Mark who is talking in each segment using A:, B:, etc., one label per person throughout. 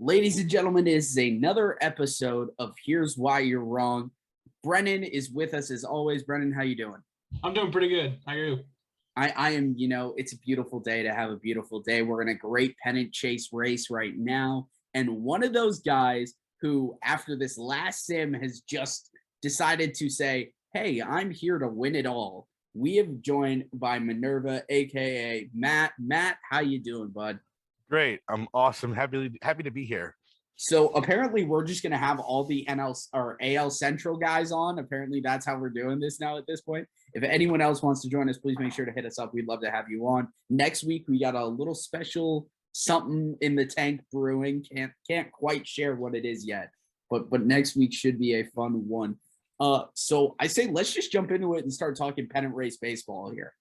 A: Ladies and gentlemen, this is another episode of Here's Why You're Wrong. Brenden is with us as always. Brenden, how you doing?
B: I'm doing pretty good. How are you?
A: I am, it's a beautiful day to have a beautiful day. We're in a great pennant chase race right now. And one of those guys who, after this last sim, has just decided to say, hey, I'm here to win it all. We have joined by Minerva, aka Matt. Matt, how you doing, bud?
C: Great. I'm awesome. Happy to be here.
A: So apparently we're just going to have all the NL or AL Central guys on. Apparently that's how we're doing this now at this point. If anyone else wants to join us, please make sure to hit us up. We'd love to have you on. Next week, we got a little special something in the tank brewing. Can't quite share what it is yet, but next week should be a fun one. So I say let's just jump into it and start talking pennant race baseball here.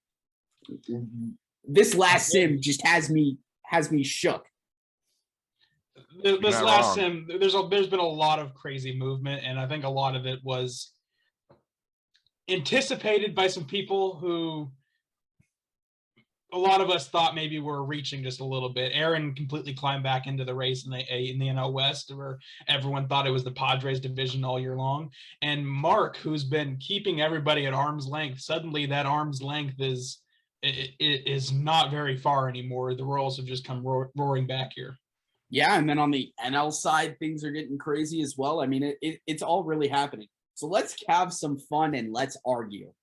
A: This last sim just has me shook.
B: This last sim, there's been a lot of crazy movement, and I think a lot of it was anticipated by some people who a lot of us thought maybe were reaching just a little bit. Aaron completely climbed back into the race in the NL West, where everyone thought it was the Padres division all year long. And Mark, who's been keeping everybody at arm's length, suddenly that arm's length is not very far anymore. The Royals have just come roaring back here.
A: Yeah, and then on the NL side, things are getting crazy as well. I mean, it's all really happening. So let's have some fun and let's argue.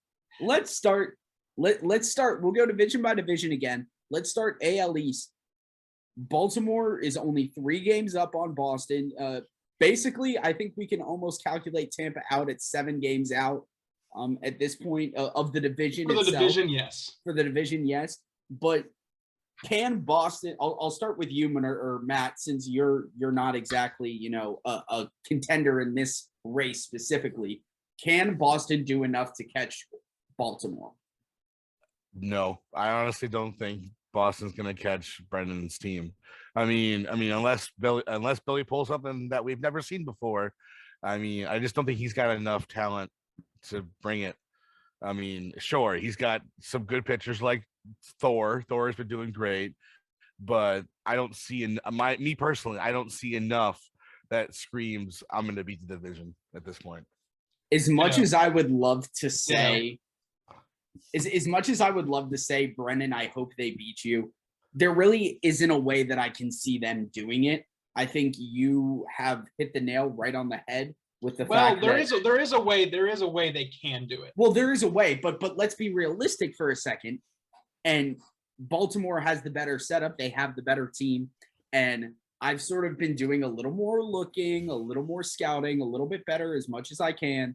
A: Let's start. Let's start. We'll go division by division again. Let's start AL East. Baltimore is only 3 games up on Boston. Basically, I think we can almost calculate Tampa out at 7 games out at this point of the division itself.
B: For the division, yes.
A: For the division, yes. But can Boston? I'll start with you, or Matt, since you're not exactly a contender in this race specifically. Can Boston do enough to catch Baltimore?
C: No, I honestly don't think Boston's going to catch Brendan's team. I mean, unless Billy pulls something that we've never seen before. I mean, I just don't think he's got enough talent to bring it. I mean, sure, he's got some good pitchers like Thor. Thor has been doing great, but I don't see me personally, I don't see enough that screams I'm going to beat the division at this point.
A: As much as I would love to say, as much as I would love to say, Brenden, I hope they beat you, there really isn't a way that I can see them doing it. I think you have hit the nail right on the head with the fact that
B: there is a way they can do it.
A: Well, there is a way, but let's be realistic for a second. And Baltimore has the better setup. They have the better team. And I've sort of been doing a little more looking, a little more scouting, a little bit better as much as I can.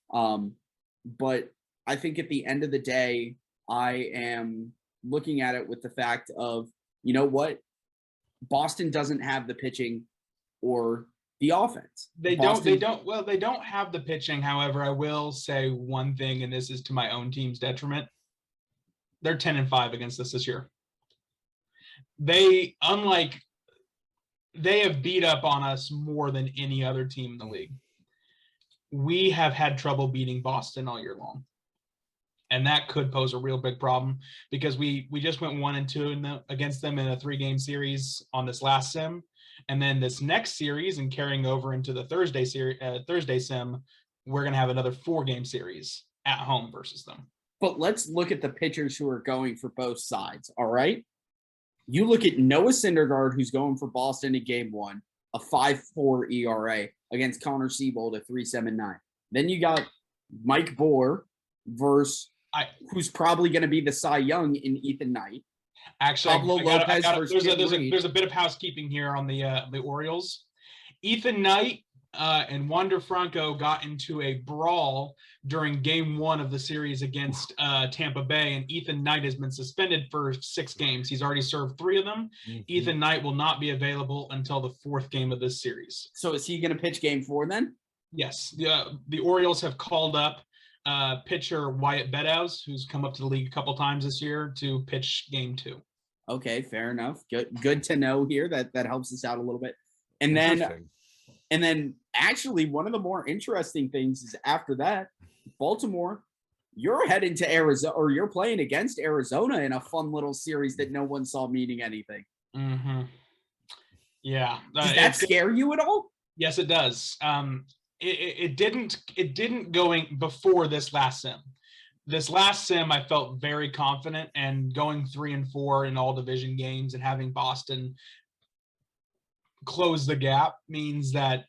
A: But I think at the end of the day, I am looking at it with the fact of, you know what? Boston doesn't have the pitching or the offense.
B: They don't have the pitching. However, I will say one thing, and this is to my own team's detriment. They're 10-5 against us this year. They have beat up on us more than any other team in the league. We have had trouble beating Boston all year long. And that could pose a real big problem because we just went 1-2 against them in a 3-game series on this last sim. And then this next series and carrying over into the Thursday sim, we're going to have another 4-game series at home versus them.
A: But let's look at the pitchers who are going for both sides, all right? You look at Noah Syndergaard, who's going for Boston in Game 1, a 5.4 ERA against Connor Siebold at 3.79. Then you got Mike Bohr versus who's probably going to be the Cy Young in Ethan Knight.
B: Actually, there's a bit of
A: Reed.
B: Housekeeping here on the Orioles. Ethan Knight and Wander Franco got into a brawl during Game 1 of the series against Tampa Bay, and Ethan Knight has been suspended for 6 games. He's already served 3 of them. Mm-hmm. Ethan Knight will not be available until the 4th game of this series.
A: So is he going to pitch Game 4 then?
B: Yes. The Orioles have called up pitcher Wyatt Beddoes, who's come up to the league a couple times this year, to pitch Game 2.
A: Okay, fair enough. Good to know here. That helps us out a little bit. And then actually one of the more interesting things is after that, Baltimore, you're heading to Arizona, or you're playing against Arizona in a fun little series that no one saw meaning anything.
B: Mm-hmm. Yeah.
A: Does that scare you at all?
B: Yes, it does. It didn't going before this last sim. This last sim, I felt very confident, and going 3-4 in all division games and having Boston close the gap means that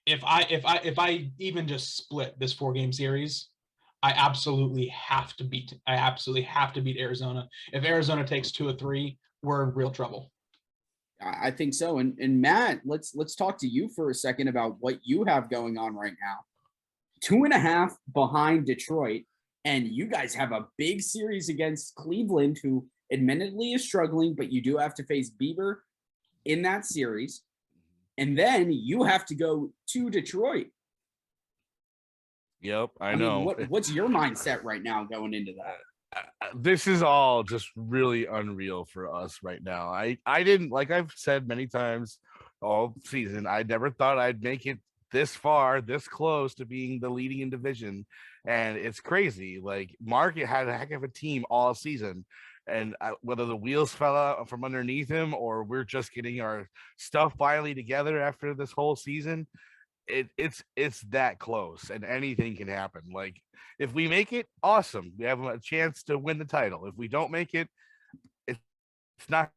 B: if I even just split this 4-game series, I absolutely have to beat Arizona. If Arizona takes 2 or 3, we're in real trouble.
A: I think so. And Matt, let's talk to you for a second about what you have going on right now. 2.5 behind Detroit, and you guys have a big series against Cleveland, who admittedly is struggling, but you do have to face Bieber in that series. And then you have to go to Detroit.
C: Yep, I
A: mean,
C: know.
A: What's your mindset right now going into that?
C: This is all just really unreal for us right now. I didn't, like I've said many times all season, I never thought I'd make it this far, this close to being the leading in division. And it's crazy. Like, Mark had a heck of a team all season. And whether the wheels fell out from underneath him or we're just getting our stuff finally together after this whole season, it's that close, and anything can happen. Like, if we make it, awesome, we have a chance to win the title. If we don't make it, it's not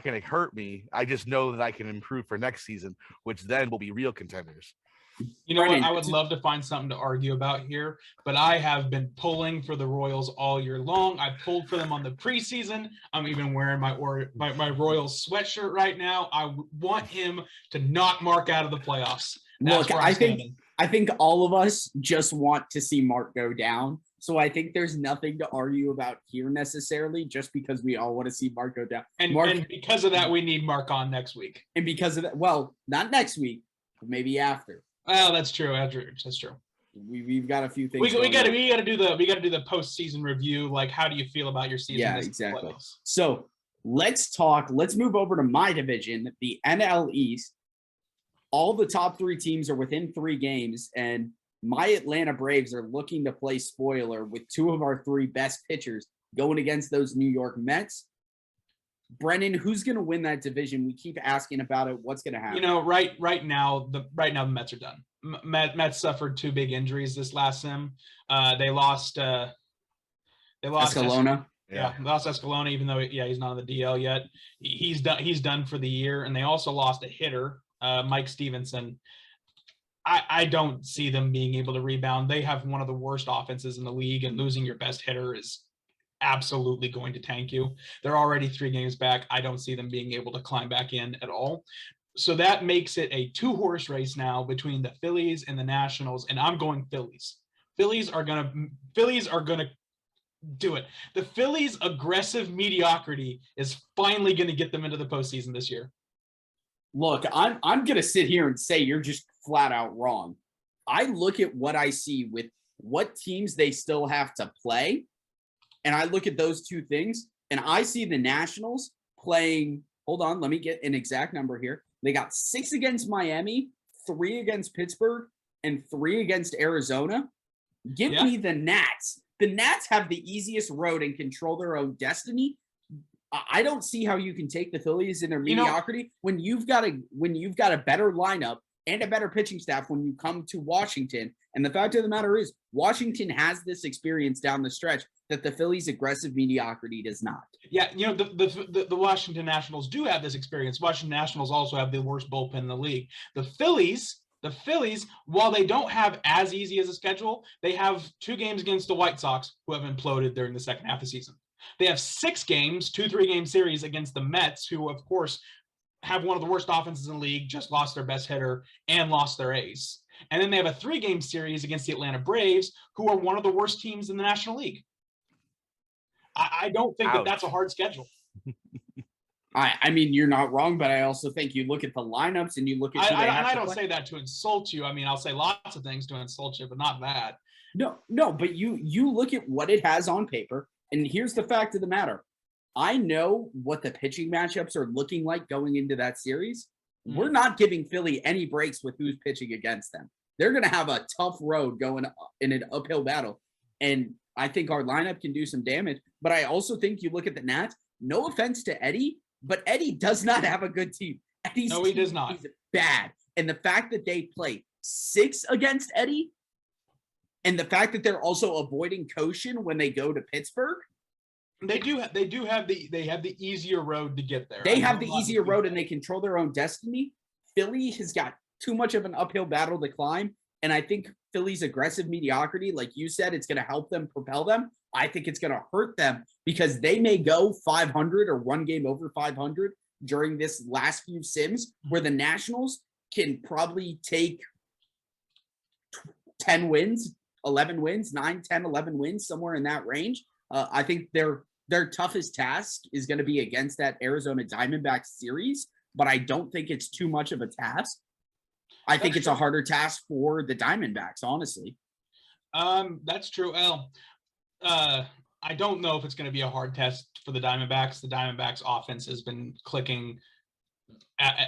C: going to hurt me. I just know that I can improve for next season, which then will be real contenders.
B: You know what? I would love to find something to argue about here, but I have been pulling for the Royals all year long. I pulled for them on the preseason. I'm even wearing my Royals sweatshirt right now. I want him to knock Mark out of the playoffs.
A: Look, I think all of us just want to see Mark go down. So I think there's nothing to argue about here necessarily, just because we all want to see Mark go down.
B: And because of that, we need Mark on next week.
A: And because of that, well, not next week, but maybe after.
B: Well, that's true. That's true.
A: We've got a few things.
B: We got to do the postseason review. Like, how do you feel about your season?
A: Yeah, exactly. So let's move over to my division, the NL East. All the top 3 teams are within 3 games, and my Atlanta Braves are looking to play spoiler with 2 of our 3 best pitchers going against those New York Mets. Brenden, who's going to win that division? We keep asking about it. What's going to happen?
B: You know, right now the Mets are done. Mets suffered 2 big injuries this last sim. They lost
A: Escalona.
B: Yeah, lost Escalona, even though he's not on the DL yet. He's done for the year, and they also lost a hitter, Mike Stevenson. I don't see them being able to rebound. They have one of the worst offenses in the league, and losing your best hitter is absolutely going to tank you. They're already 3 games back. I don't see them being able to climb back in at all. So that makes it a 2-horse race now between the Phillies and the Nationals, and I'm going Phillies. Phillies are gonna do it. The Phillies' aggressive mediocrity is finally going to get them into the postseason this year.
A: Look, I'm going to sit here and say you're just flat out wrong. I look at what I see with what teams they still have to play, and I look at those 2 things, and I see the Nationals playing, hold on, let me get an exact number here. They got 6 against Miami, 3 against Pittsburgh, and 3 against Arizona. Give me the Nats. The Nats have the easiest road and control their own destiny. I don't see how you can take the Phillies in their mediocrity when you've got a better lineup and a better pitching staff when you come to Washington. And the fact of the matter is, Washington has this experience down the stretch that the Phillies' aggressive mediocrity does not.
B: Yeah, you know, the Washington Nationals do have this experience. Washington Nationals also have the worst bullpen in the league. The Phillies, while they don't have as easy as a schedule, they have 2 games against the White Sox, who have imploded during the second half of the season. They have 6 games, 2 3-game series against the Mets, who, of course, have one of the worst offenses in the league, just lost their best hitter, and lost their ace. And then they have a 3-game series against the Atlanta Braves, who are one of the worst teams in the National League. I don't think that's a hard schedule.
A: I mean, you're not wrong, but I also think you look at the lineups and you look at
B: I don't say that to insult you. I mean, I'll say lots of things to insult you, but not that.
A: No, but you look at what it has on paper, and here's the fact of the matter. I know what the pitching matchups are looking like going into that series. Mm-hmm. We're not giving Philly any breaks with who's pitching against them. They're going to have a tough road going in an uphill battle, and I think our lineup can do some damage. But I also think you look at the Nats, no offense to Eddie, but Eddie does not have a good team. Eddie's
B: No, he
A: team
B: does not.
A: is bad. And the fact that they play 6 against Eddie, and the fact that they're also avoiding Koshin when they go to Pittsburgh,
B: They have the easier road to get there.
A: they have the easier road and they control their own destiny. Philly has got too much of an uphill battle to climb. And I think Philly's aggressive mediocrity, like you said, it's going to help them propel them. I think it's going to hurt them because they may go 500 or one game over 500 during this last few sims, where the Nationals can probably take 10 wins, 11 wins, 9, 10, 11 wins, somewhere in that range. I think their toughest task is going to be against that Arizona Diamondbacks series, but I don't think it's too much of a task. I think it's a harder task for the Diamondbacks, honestly.
B: That's true. Well, I don't know if it's going to be a hard test for the Diamondbacks. The Diamondbacks offense has been clicking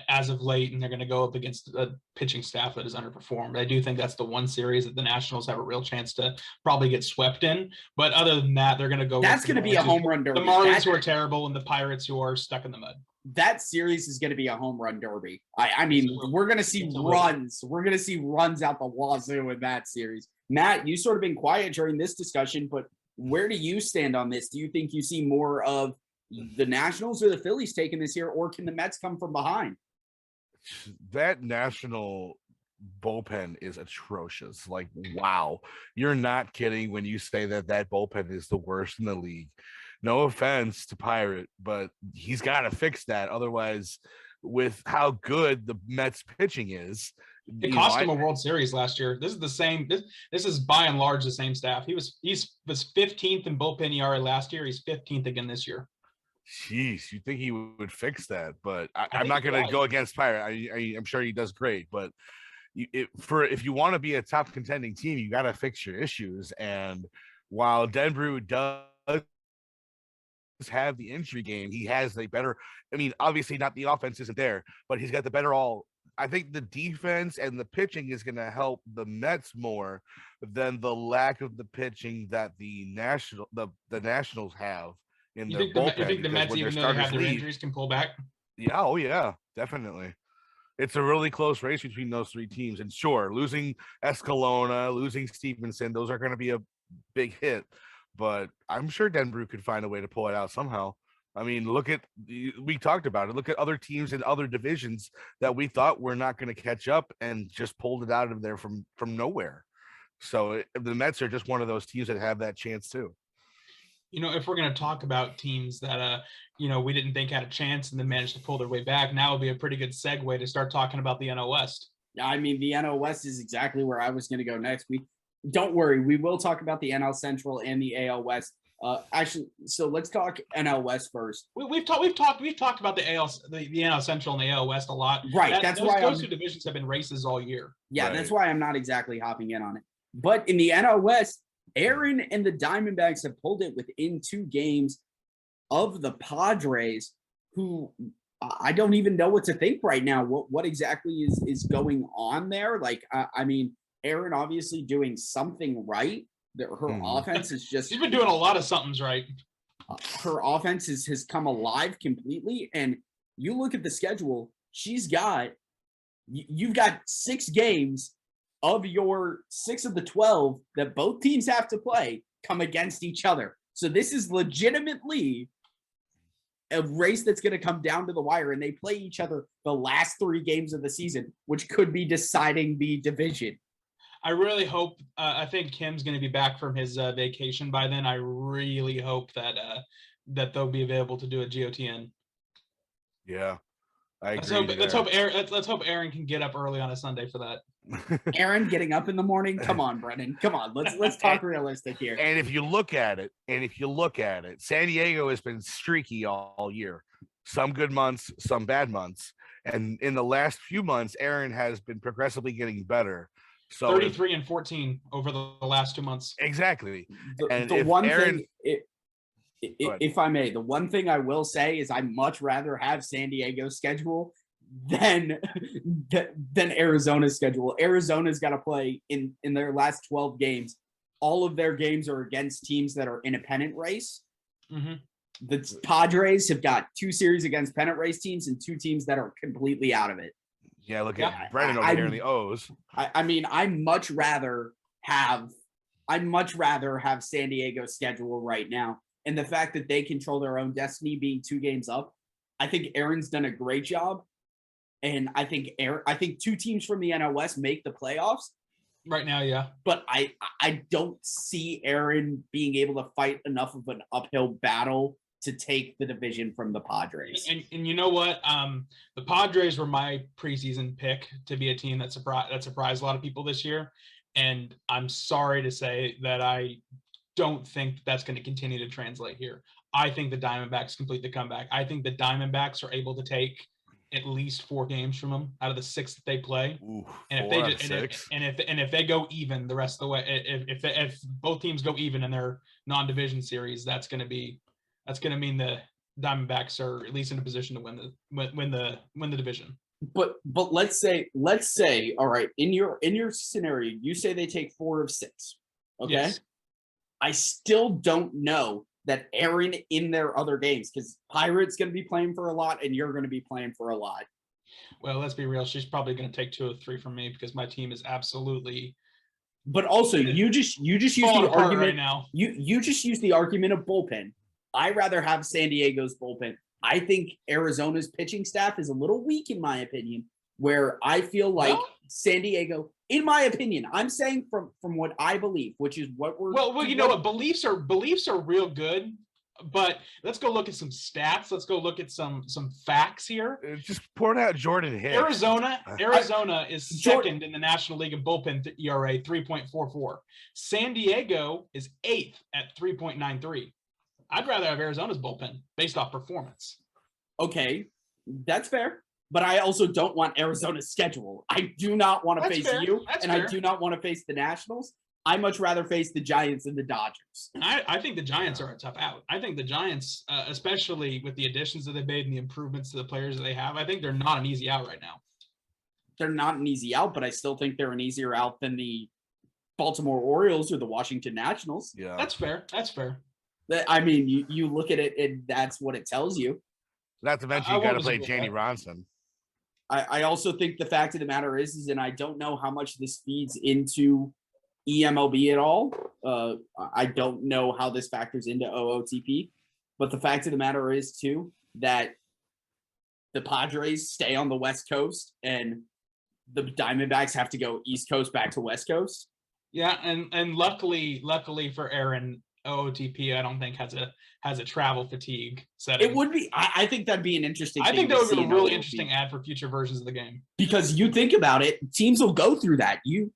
B: as of late, and they're going to go up against a pitching staff that has underperformed. I do think that's the one series that the Nationals have a real chance to probably get swept in. But other than that, they're going to go.
A: That's going to be a home run derby.
B: The Marlins who are terrible and the Pirates who are stuck in the mud.
A: That series is going to be a home run derby. I mean, we're going to see runs. We're going to see runs out the wazoo in that series. Matt, you sort of been quiet during this discussion, but where do you stand on this? Do you think you see more of the Nationals or the Phillies taking this here, or can the Mets come from behind?
C: That National bullpen is atrocious. Like, wow, you're not kidding when you say that bullpen is the worst in the league. No offense to Pirate, but he's got to fix that. Otherwise, with how good the Mets pitching is,
B: it cost him a World Series last year. This is the same. This is by and large the same staff. He was 15th in bullpen ERA last year. He's 15th again this year.
C: Jeez, you think he would fix that? But I'm not going to go against Pirate. I'm sure he does great, but if you want to be a top contending team, you got to fix your issues. And while Denbrew does have the injury game, he has a better. I mean, obviously, not the offense isn't there, but he's got the better all. I think the defense and the pitching is going to help the Mets more than the lack of the pitching that the Nationals have.
B: You think the Mets, even though they have their injuries, can pull back?
C: Yeah, oh yeah, definitely. It's a really close race between those three teams. And sure, losing Escalona, losing Stevenson, those are going to be a big hit. But I'm sure Denbrew could find a way to pull it out somehow. I mean, we talked about it. Look at other teams in other divisions that we thought were not going to catch up and just pulled it out of there from nowhere. So the Mets are just one of those teams that have that chance too.
B: You know, if we're going to talk about teams that, we didn't think had a chance and then managed to pull their way back, now would be a pretty good segue to start talking about the NL West.
A: Yeah, I mean, the NL West is exactly where I was going to go next. Don't worry, we will talk about the NL Central and the AL West. Actually, so let's talk NL West first.
B: We've talked about the NL Central and the AL West a lot.
A: Right, that's why
B: those two divisions have been races all year.
A: Yeah,
C: right.
A: That's why I'm not exactly hopping in on it. But in the NL West, Aaron and the Diamondbacks have pulled it within 2 games of the Padres, who I don't even know what to think right now. What exactly is going on there? Like, I mean, Aaron obviously doing something right. Her offense is just...
B: She's been doing a lot of somethings right.
A: Her offense has come alive completely. And you look at the schedule, you've got 6 games of your 6 of the 12 that both teams have to play come against each other. So this is legitimately a race that's going to come down to the wire, and they play each other the last 3 games of the season, which could be deciding the division.
B: I really hope, I think Kim's going to be back from his vacation by then. I really hope that they'll be available to do a GOTN.
C: Yeah.
B: Let's hope Aaron can get up early on a Sunday for that.
A: Aaron getting up in the morning? Come on, Brenden. Come on. Let's talk realistic here.
C: And if you look at it, San Diego has been streaky all year. Some good months, some bad months. And in the last few months, Aaron has been progressively getting better. So
B: 33 and 14 over the last 2 months.
C: Exactly.
A: If I may, the one thing I will say is I'd much rather have San Diego's schedule than Arizona's schedule. Arizona's got to play in their last 12 games. All of their games are against teams that are in a pennant race.
B: Mm-hmm.
A: The Padres have got 2 series against pennant race teams and 2 teams that are completely out of it.
C: Yeah, look at Brenden over here in the O's.
A: I mean, I'd much rather have San Diego's schedule right now. And the fact that they control their own destiny being 2 games up, I think Aaron's done a great job. And I think 2 teams from the NL West make the playoffs.
B: Right now, yeah.
A: But I don't see Aaron being able to fight enough of an uphill battle to take the division from the Padres.
B: And you know what? The Padres were my preseason pick to be a team that surprised a lot of people this year. And I'm sorry to say that I don't think that's going to continue to translate here. I think the Diamondbacks complete the comeback. I think the Diamondbacks are able to take at least 4 games from them out of the 6 that they play.
C: Ooh,
B: and if they go even the rest of the way, if both teams go even in their non-division series, that's going to mean the Diamondbacks are at least in a position to win the division.
A: But let's say, all right, in your scenario, you say they take 4 of 6. Okay.
B: Yes.
A: I still don't know that Aaron in their other games, because Pirate's going to be playing for a lot and you're going to be playing for a lot.
B: Well, let's be real. She's probably going to take 2 or 3 from me because my team is absolutely.
A: But also, you just use the argument
B: right now.
A: You just use the argument of bullpen. I rather have San Diego's bullpen. I think Arizona's pitching staff is a little weak, in my opinion, where I feel like San Diego, in my opinion, I'm saying from what I believe, which is what we're
B: well, you know what, beliefs are real good, but let's go look at some stats. Let's go look at some facts here.
C: Just pouring out Jordan Hicks.
B: Arizona is second in the National League of bullpen ERA, 3.44. San Diego is 8th at 3.93. I'd rather have Arizona's bullpen based off performance.
A: Okay, that's fair. But I also don't want Arizona's schedule. I do not want to face you, and I do not want to face the Nationals. I much rather face the Giants and the Dodgers.
B: I think the Giants are a tough out. I think the Giants, especially with the additions that they made and the improvements to the players that they have, I think they're not an easy out right now.
A: They're not an easy out, but I still think they're an easier out than the Baltimore Orioles or the Washington Nationals.
C: Yeah,
B: that's fair.
A: I mean, you look at it, and that's what it tells you.
C: Not to mention you got to play Janie Ronson.
A: I also think the fact of the matter is, and I don't know how much this feeds into eMLB at all. I don't know how this factors into OOTP, but the fact of the matter is too that the Padres stay on the West Coast and the Diamondbacks have to go East Coast back to West Coast.
B: Yeah, and luckily for Aaron, OOTP I don't think has a travel fatigue setting.
A: It would be. I think that'd be an interesting.
B: I think that would be a really interesting ad for future versions of the game.
A: Because you think about it, teams will go through that. You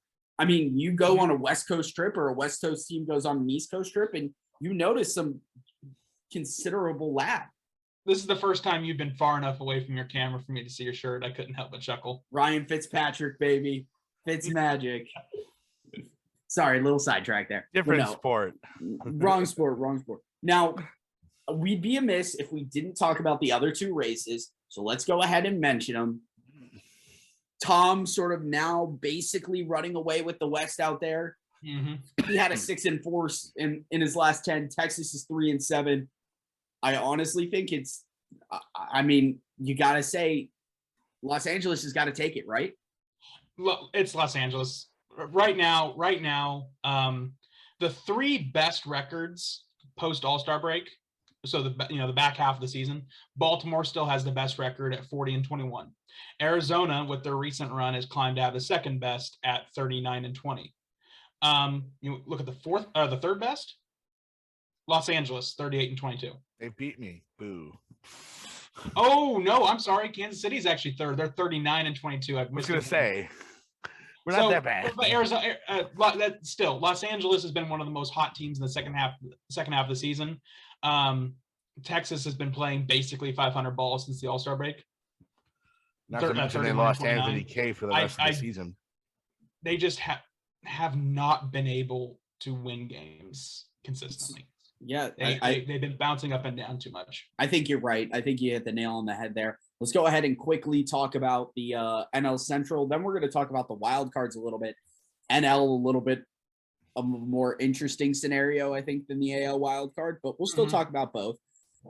A: go on a West Coast trip, or a West Coast team goes on an East Coast trip, and you notice some considerable lag.
B: This is the first time you've been far enough away from your camera for me to see your shirt. I couldn't help but chuckle.
A: Ryan Fitzpatrick, baby. Fitz magic. Sorry, little sidetrack there.
C: Different sport.
A: Wrong sport. Now, we'd be amiss if we didn't talk about the other 2 races. So let's go ahead and mention them. Tom sort of now basically running away with the West out there.
B: Mm-hmm.
A: He had a 6-4 in his last 10. Texas is 3-7. I honestly think it's, I mean, you got to say Los Angeles has got to take it, right?
B: It's Los Angeles. Right now, the 3 best records post All-Star break. So the back half of the season, Baltimore still has the best record at 40-21. Arizona, with their recent run, has climbed to have the second best at 39-20. You look at the third best, Los Angeles, 38-22.
C: They beat me. Boo.
B: Oh no, I'm sorry. Kansas City's actually third. They're 39-22. I was
C: gonna say. We're not that bad.
B: But Arizona, still, Los Angeles has been one of the most hot teams in the second half of the season. Texas has been playing basically 500 balls since the All-Star break.
C: Not to mention they lost Anthony Kay for the rest of the season.
B: They just have not been able to win games consistently.
A: Yeah,
B: they've been bouncing up and down too much.
A: I think you're right. I think you hit the nail on the head there. Let's go ahead and quickly talk about the NL Central. Then we're going to talk about the wild cards a little bit. NL a little bit a more interesting scenario, I think, than the AL wild card, but we'll still talk about both.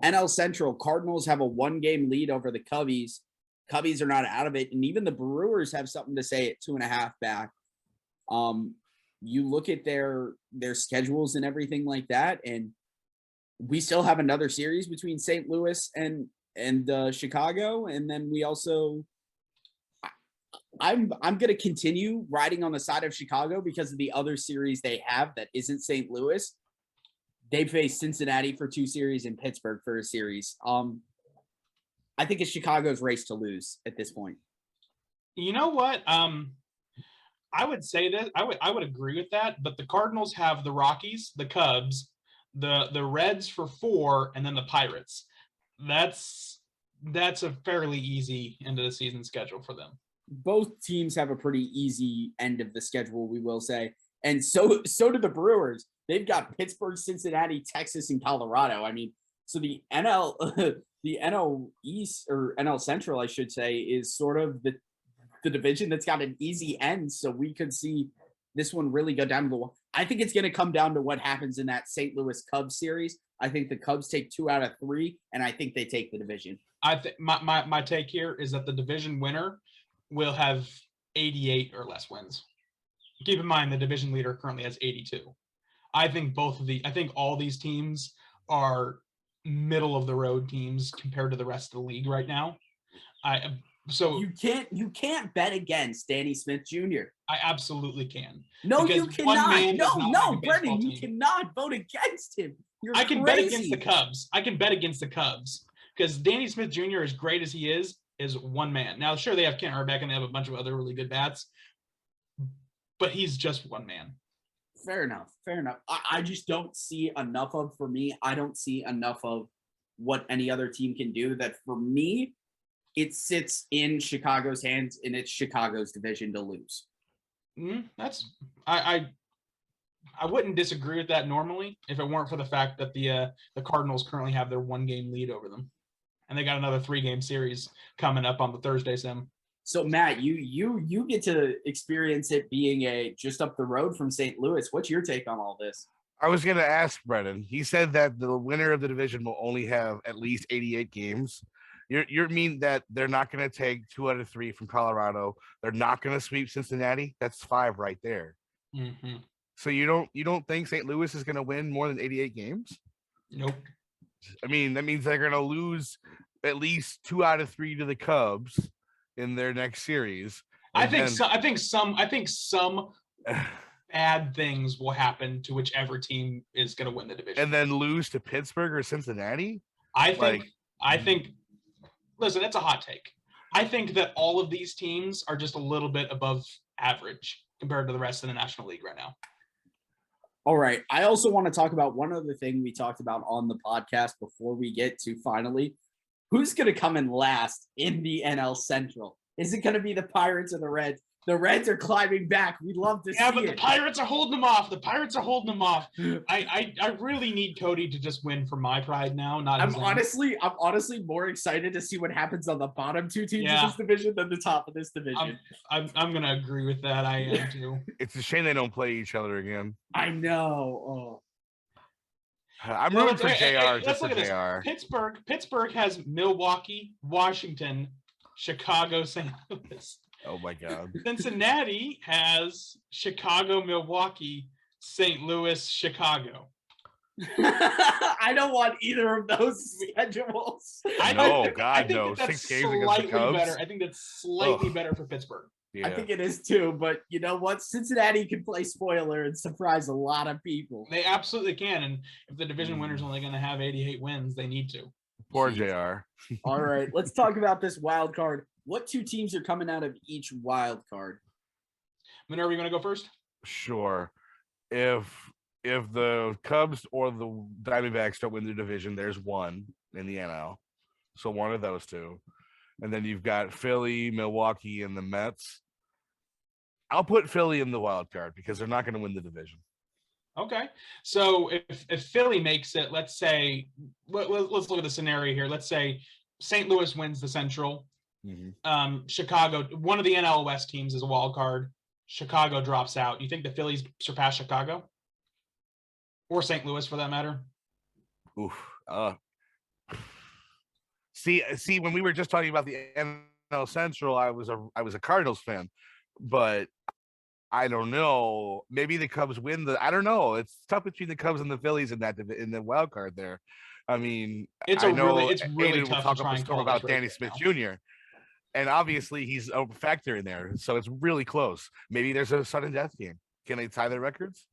A: NL Central, Cardinals have a 1-game lead over the Cubbies. Cubbies are not out of it, and even the Brewers have something to say at 2.5 back. You look at their schedules and everything like that, and we still have another series between St. Louis and Chicago, and then we also. I'm going to continue riding on the side of Chicago because of the other series they have that isn't St. Louis. They faced Cincinnati for 2 series and Pittsburgh for a series. I think it's Chicago's race to lose at this point.
B: You know what? I would say that I would agree with that, but the Cardinals have the Rockies, the Cubs, the Reds for 4, and then the Pirates. That's a fairly easy end of the season schedule for them.
A: Both teams have a pretty easy end of the schedule, we will say. And so do the Brewers. They've got Pittsburgh, Cincinnati, Texas, and Colorado. I mean, so the NL East, or NL Central, I should say, is sort of the division that's got an easy end. So we could see this one really go down to the. I think it's going to come down to what happens in that St. Louis Cubs series. I think the Cubs take 2 out of 3, and I think they take the division.
B: I think my take here is that the division winner will have 88 or less wins. Keep in mind the division leader currently has 82. I think all these teams are middle of the road teams compared to the rest of the league right now. So
A: you can't bet against Danny Smith Jr.
B: I absolutely can.
A: No, you cannot. No, Brenden, you
B: team.
A: cannot vote against him.
B: I can bet against the Cubs. I can bet against the Cubs because Danny Smith Jr., as great as he is one man. Now, sure, they have Kent Hrbek and they have a bunch of other really good bats, but he's just one man.
A: Fair enough. I just don't see enough of, for me, I don't see enough of what any other team can do that, for me, it sits in Chicago's hands, and it's Chicago's division to lose.
B: I wouldn't disagree with that normally if it weren't for the fact that the Cardinals currently have their 1-game lead over them. And they got another 3-game series coming up on the Thursday sim.
A: So Matt, you get to experience it being just up the road from St. Louis. What's your take on all this?
C: I was going to ask Brenden. He said that the winner of the division will only have at least 88 games. You mean that they're not going to take 2 out of 3 from Colorado? They're not going to sweep Cincinnati? That's 5 right there.
B: Mm-hmm.
C: So you don't think St. Louis is going to win more than 88 games?
B: Nope.
C: I mean, that means they're going to lose at least 2 out of 3 to the Cubs in their next series.
B: I think some bad things will happen to whichever team is going to win the division,
C: and then lose to Pittsburgh or Cincinnati.
B: I think. Listen, it's a hot take. I think that all of these teams are just a little bit above average compared to the rest of the National League right now.
A: All right. I also want to talk about one other thing we talked about on the podcast before we get to finally who's going to come in last in the NL Central. Is it going to be the Pirates or the Reds? The Reds are climbing back. We'd love to see it.
B: Yeah, but the Pirates are holding them off. I really need Cody to just win for my pride now.
A: I'm honestly more excited to see what happens on the bottom 2 teams of this division than the top of this division.
B: I'm going to agree with that. I am too.
C: It's a shame they don't play each other again.
A: I know.
C: I'm rooting for JR.
B: Let's look at this. Pittsburgh has Milwaukee, Washington, Chicago, St. Louis.
C: Oh my God.
B: Cincinnati has Chicago, Milwaukee, St. Louis, Chicago.
A: I don't want either of those schedules.
C: No.
B: 6
C: games against the Cubs.
B: Better. I think that's slightly better for Pittsburgh.
C: Yeah.
A: I think it is too, but you know what? Cincinnati can play spoiler and surprise a lot of people.
B: They absolutely can, and if the division winner's only going to have 88 wins, they need to.
C: Poor JR.
A: All right, let's talk about this wild card. What 2 teams are coming out of each wild card?
B: Minerva, you want to go first?
C: Sure. If the Cubs or the Diamondbacks don't win the division, there's one in the NL. So one of those 2. And then you've got Philly, Milwaukee, and the Mets. I'll put Philly in the wild card because they're not going to win the division.
B: Okay. So if Philly makes it, let's say, let's look at the scenario here. Let's say St. Louis wins the Central. Mm-hmm. Chicago, one of the NL West teams is a wild card. Chicago drops out. You think the Phillies surpass Chicago? Or St. Louis for that matter?
C: Oof. See, when we were just talking about the NL Central, I was a Cardinals fan, but I don't know. Maybe the Cubs win I don't know. It's tough between the Cubs and the Phillies in the wild card there. I mean,
B: It's
C: I know
B: really
C: Aiden will
B: tough
C: talk
B: to
C: up
B: try
C: a
B: and
C: storm
B: call
C: about
B: this race
C: Danny
B: right
C: Smith
B: now.
C: Jr. And obviously he's a factor in there, so it's really close. Maybe there's a sudden death game. Can they tie their records?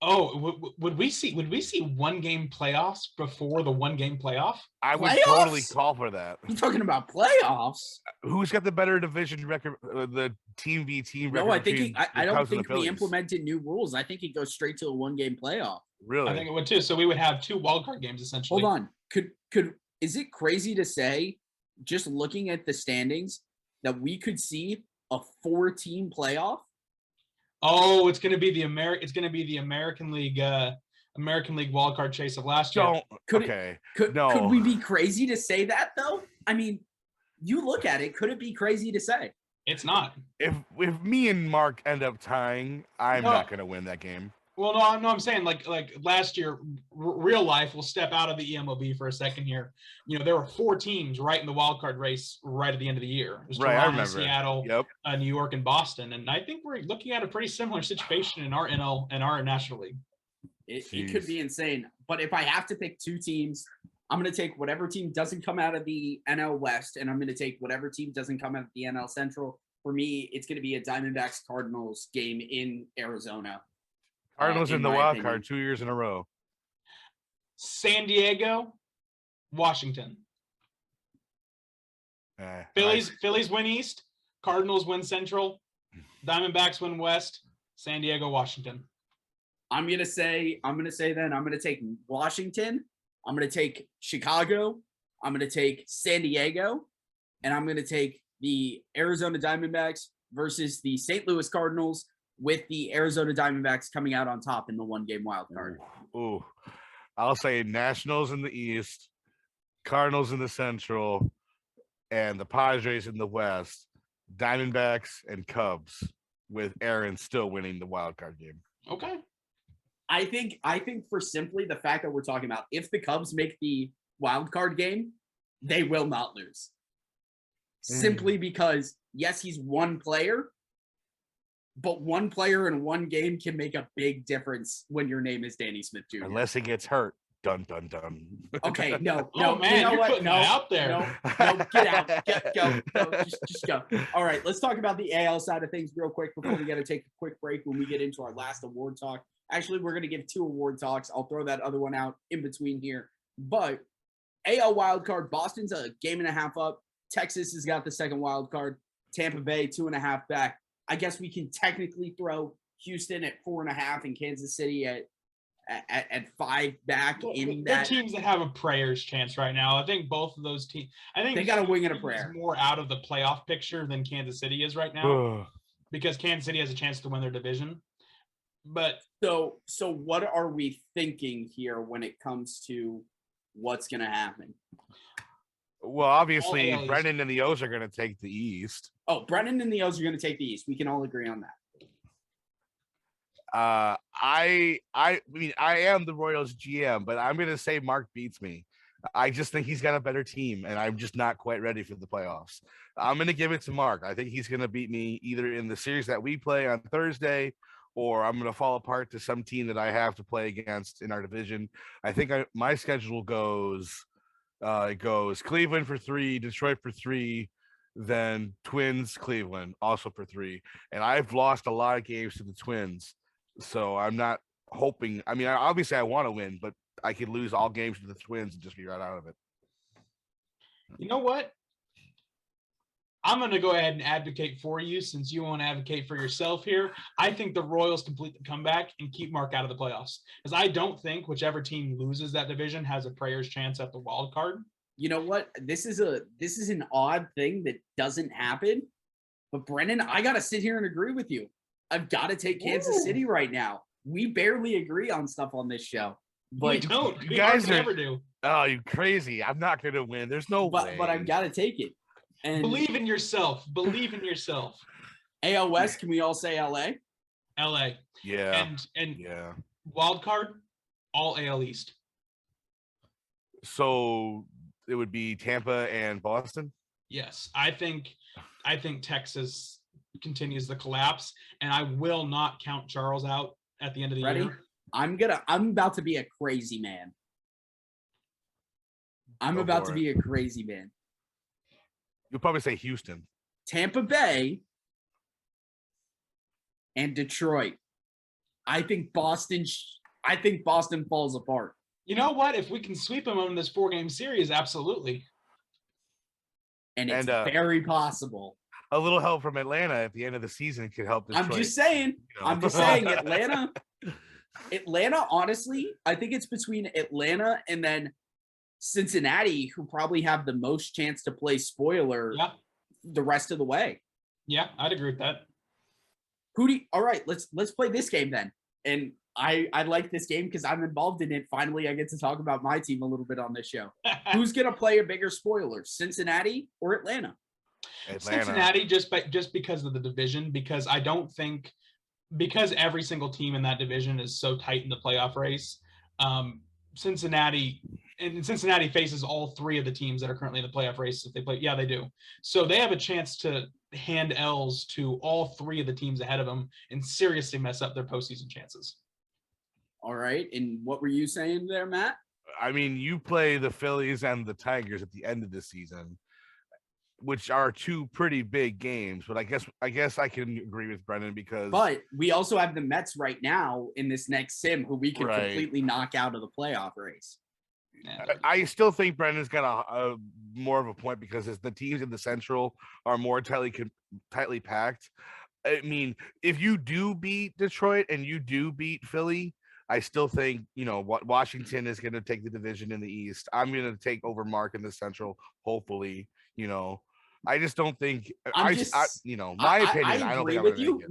B: Would we see 1-game playoffs before the 1-game playoff?
C: I would
A: Playoffs?
C: totally call for that.
A: You talking about playoffs?
C: Who's got the better division record? The team v team record?
A: No, I think I don't
C: Cubs and the
A: think we
C: Phillies?
A: implemented new rules. I think it goes straight to a 1-game playoff.
C: Really?
B: I think it would too. So we would have 2 wildcard games essentially.
A: Hold on. Could is it crazy to say, just looking at the standings, that we could see a 4-team playoff?
B: Oh, it's going to be the American League wildcard chase of last year.
A: Could we be crazy to say that though? I mean, you look at it. Could it be crazy to say?
B: It's not.
C: If me and Mark end up tying, I'm not going to win that game.
B: Well, no, I'm saying like last year, real life. We'll step out of the eMLB for a second here. There were 4 teams right in the wild card race right at the end of the year. It was
C: Right,
B: Toronto,
C: I remember.
B: Seattle,
C: Yep.
B: New York, and Boston. And I think we're looking at a pretty similar situation in our NL and our National League.
A: It could be insane. But if I have to pick 2 teams, I'm going to take whatever team doesn't come out of the NL West, and I'm going to take whatever team doesn't come out of the NL Central. For me, it's going to be a Diamondbacks Cardinals game in Arizona.
C: Cardinals in the wild
A: opinion.
C: card 2 years in a row.
B: San Diego, Washington. Phillies win East. Cardinals win Central. Diamondbacks win West. San Diego, Washington.
A: I'm going to take Washington. I'm going to take Chicago. I'm going to take San Diego. And I'm going to take the Arizona Diamondbacks versus the St. Louis Cardinals, with the Arizona Diamondbacks coming out on top in the 1-game wild card.
C: Ooh. I'll say Nationals in the East, Cardinals in the Central, and the Padres in the West, Diamondbacks and Cubs, with Aaron still winning the wild card game.
B: Okay.
A: I think for simply the fact that we're talking about, if the Cubs make the wild card game, they will not lose. Simply because, yes, he's one player, but one player in one game can make a big difference when your name is Danny Smith Jr.
C: Unless he gets hurt. Dun, dun, dun.
A: Okay, no,
B: man,
A: you know
B: you're
A: what?
B: putting
A: No,
B: that out there.
A: No, get out. Go. Just go. All right, let's talk about the AL side of things real quick before we got to take a quick break when we get into our last award talk. Actually, we're going to give 2 award talks. I'll throw that other one out in between here. But AL wildcard, Boston's a 1.5 games up. Texas has got the second wild card. Tampa Bay 2.5 back. I guess we can technically throw Houston at 4.5 and Kansas City at 5 back in
B: They're
A: that.
B: teams that have a prayer's chance right now. I think both of those teams. I think
A: They got a wing and a prayer.
B: More out of the playoff picture than Kansas City is right now, because Kansas City has a chance to win their division. But
A: so what are we thinking here when it comes to what's going to happen?
C: Well, obviously, Brenden and the O's are going to take the East.
A: Oh, Brenden and the O's are going to take the East. We can all agree on that.
C: I mean, I am the Royals GM, but I'm going to say Mark beats me. I just think he's got a better team, and I'm just not quite ready for the playoffs. I'm going to give it to Mark. I think he's going to beat me either in the series that we play on Thursday, or I'm going to fall apart to some team that I have to play against in our division. I think my schedule goes Cleveland for 3, Detroit for 3, then Twins, Cleveland also for 3. And I've lost a lot of games to the Twins, so I'm not hoping. I mean, obviously I want to win, but I could lose all games to the Twins and just be right out of it.
B: You know what? I'm going to go ahead and advocate for you, since you won't advocate for yourself here. I think the Royals complete the comeback and keep Mark out of the playoffs, because I don't think whichever team loses that division has a prayer's chance at the wild card.
A: You know what? This is an odd thing that doesn't happen. But Brenden, I got to sit here and agree with you. I've got to take Kansas City right now. We barely agree on stuff on this show. But
B: we don't.
C: You guys
B: never do.
C: Oh, you crazy. I'm not going to win. There's no way.
A: But I've got to take it. And
B: believe in yourself. Believe in yourself.
A: AL West, can we all say LA?
B: LA.
C: Yeah.
B: And
C: yeah.
B: Wild card, all AL East.
C: So it would be Tampa and Boston.
B: Yes, I think Texas continues the collapse, and I will not count Charles out at the end of the
A: Ready?
B: year.
A: I'm about to be a crazy man. I'm
C: Go
A: about
C: for
A: to
C: it.
A: be a crazy man.
C: You'll probably say Houston.
A: Tampa Bay and Detroit. I think Boston falls apart.
B: You know what? If we can sweep them in this 4-game series, absolutely.
A: And it's very possible.
C: A little help from Atlanta at the end of the season could help Detroit.
A: I'm just saying. Atlanta, honestly, I think it's between Atlanta and then Cincinnati, who probably have the most chance to play spoiler the rest of the way.
B: Yeah, I'd agree with that.
A: All right, let's play this game then. And I like this game because I'm involved in it. Finally, I get to talk about my team a little bit on this show. Who's going to play a bigger spoiler, Cincinnati or Atlanta?
B: Cincinnati, just because of the division, because I don't think, because every single team in that division is so tight in the playoff race, Cincinnati faces all three of the teams that are currently in the playoff race. If they play, they do. So they have a chance to hand L's to all three of the teams ahead of them and seriously mess up their postseason chances.
A: All right. And what were you saying there, Matt?
C: I mean, you play the Phillies and the Tigers at the end of the season, which are two pretty big games. But I guess I can agree with Brenden because.
A: But we also have the Mets right now in this next sim who we could completely knock out of the playoff race.
C: I still think Brendan's got a more of a point because the teams in the Central are more tightly packed. I mean, if you do beat Detroit and you do beat Philly, I still think, Washington is going to take the division in the East. I'm going to take over Mark in the Central, hopefully. I just don't think my opinion.
A: I
C: don't
A: agree
C: think
A: with you.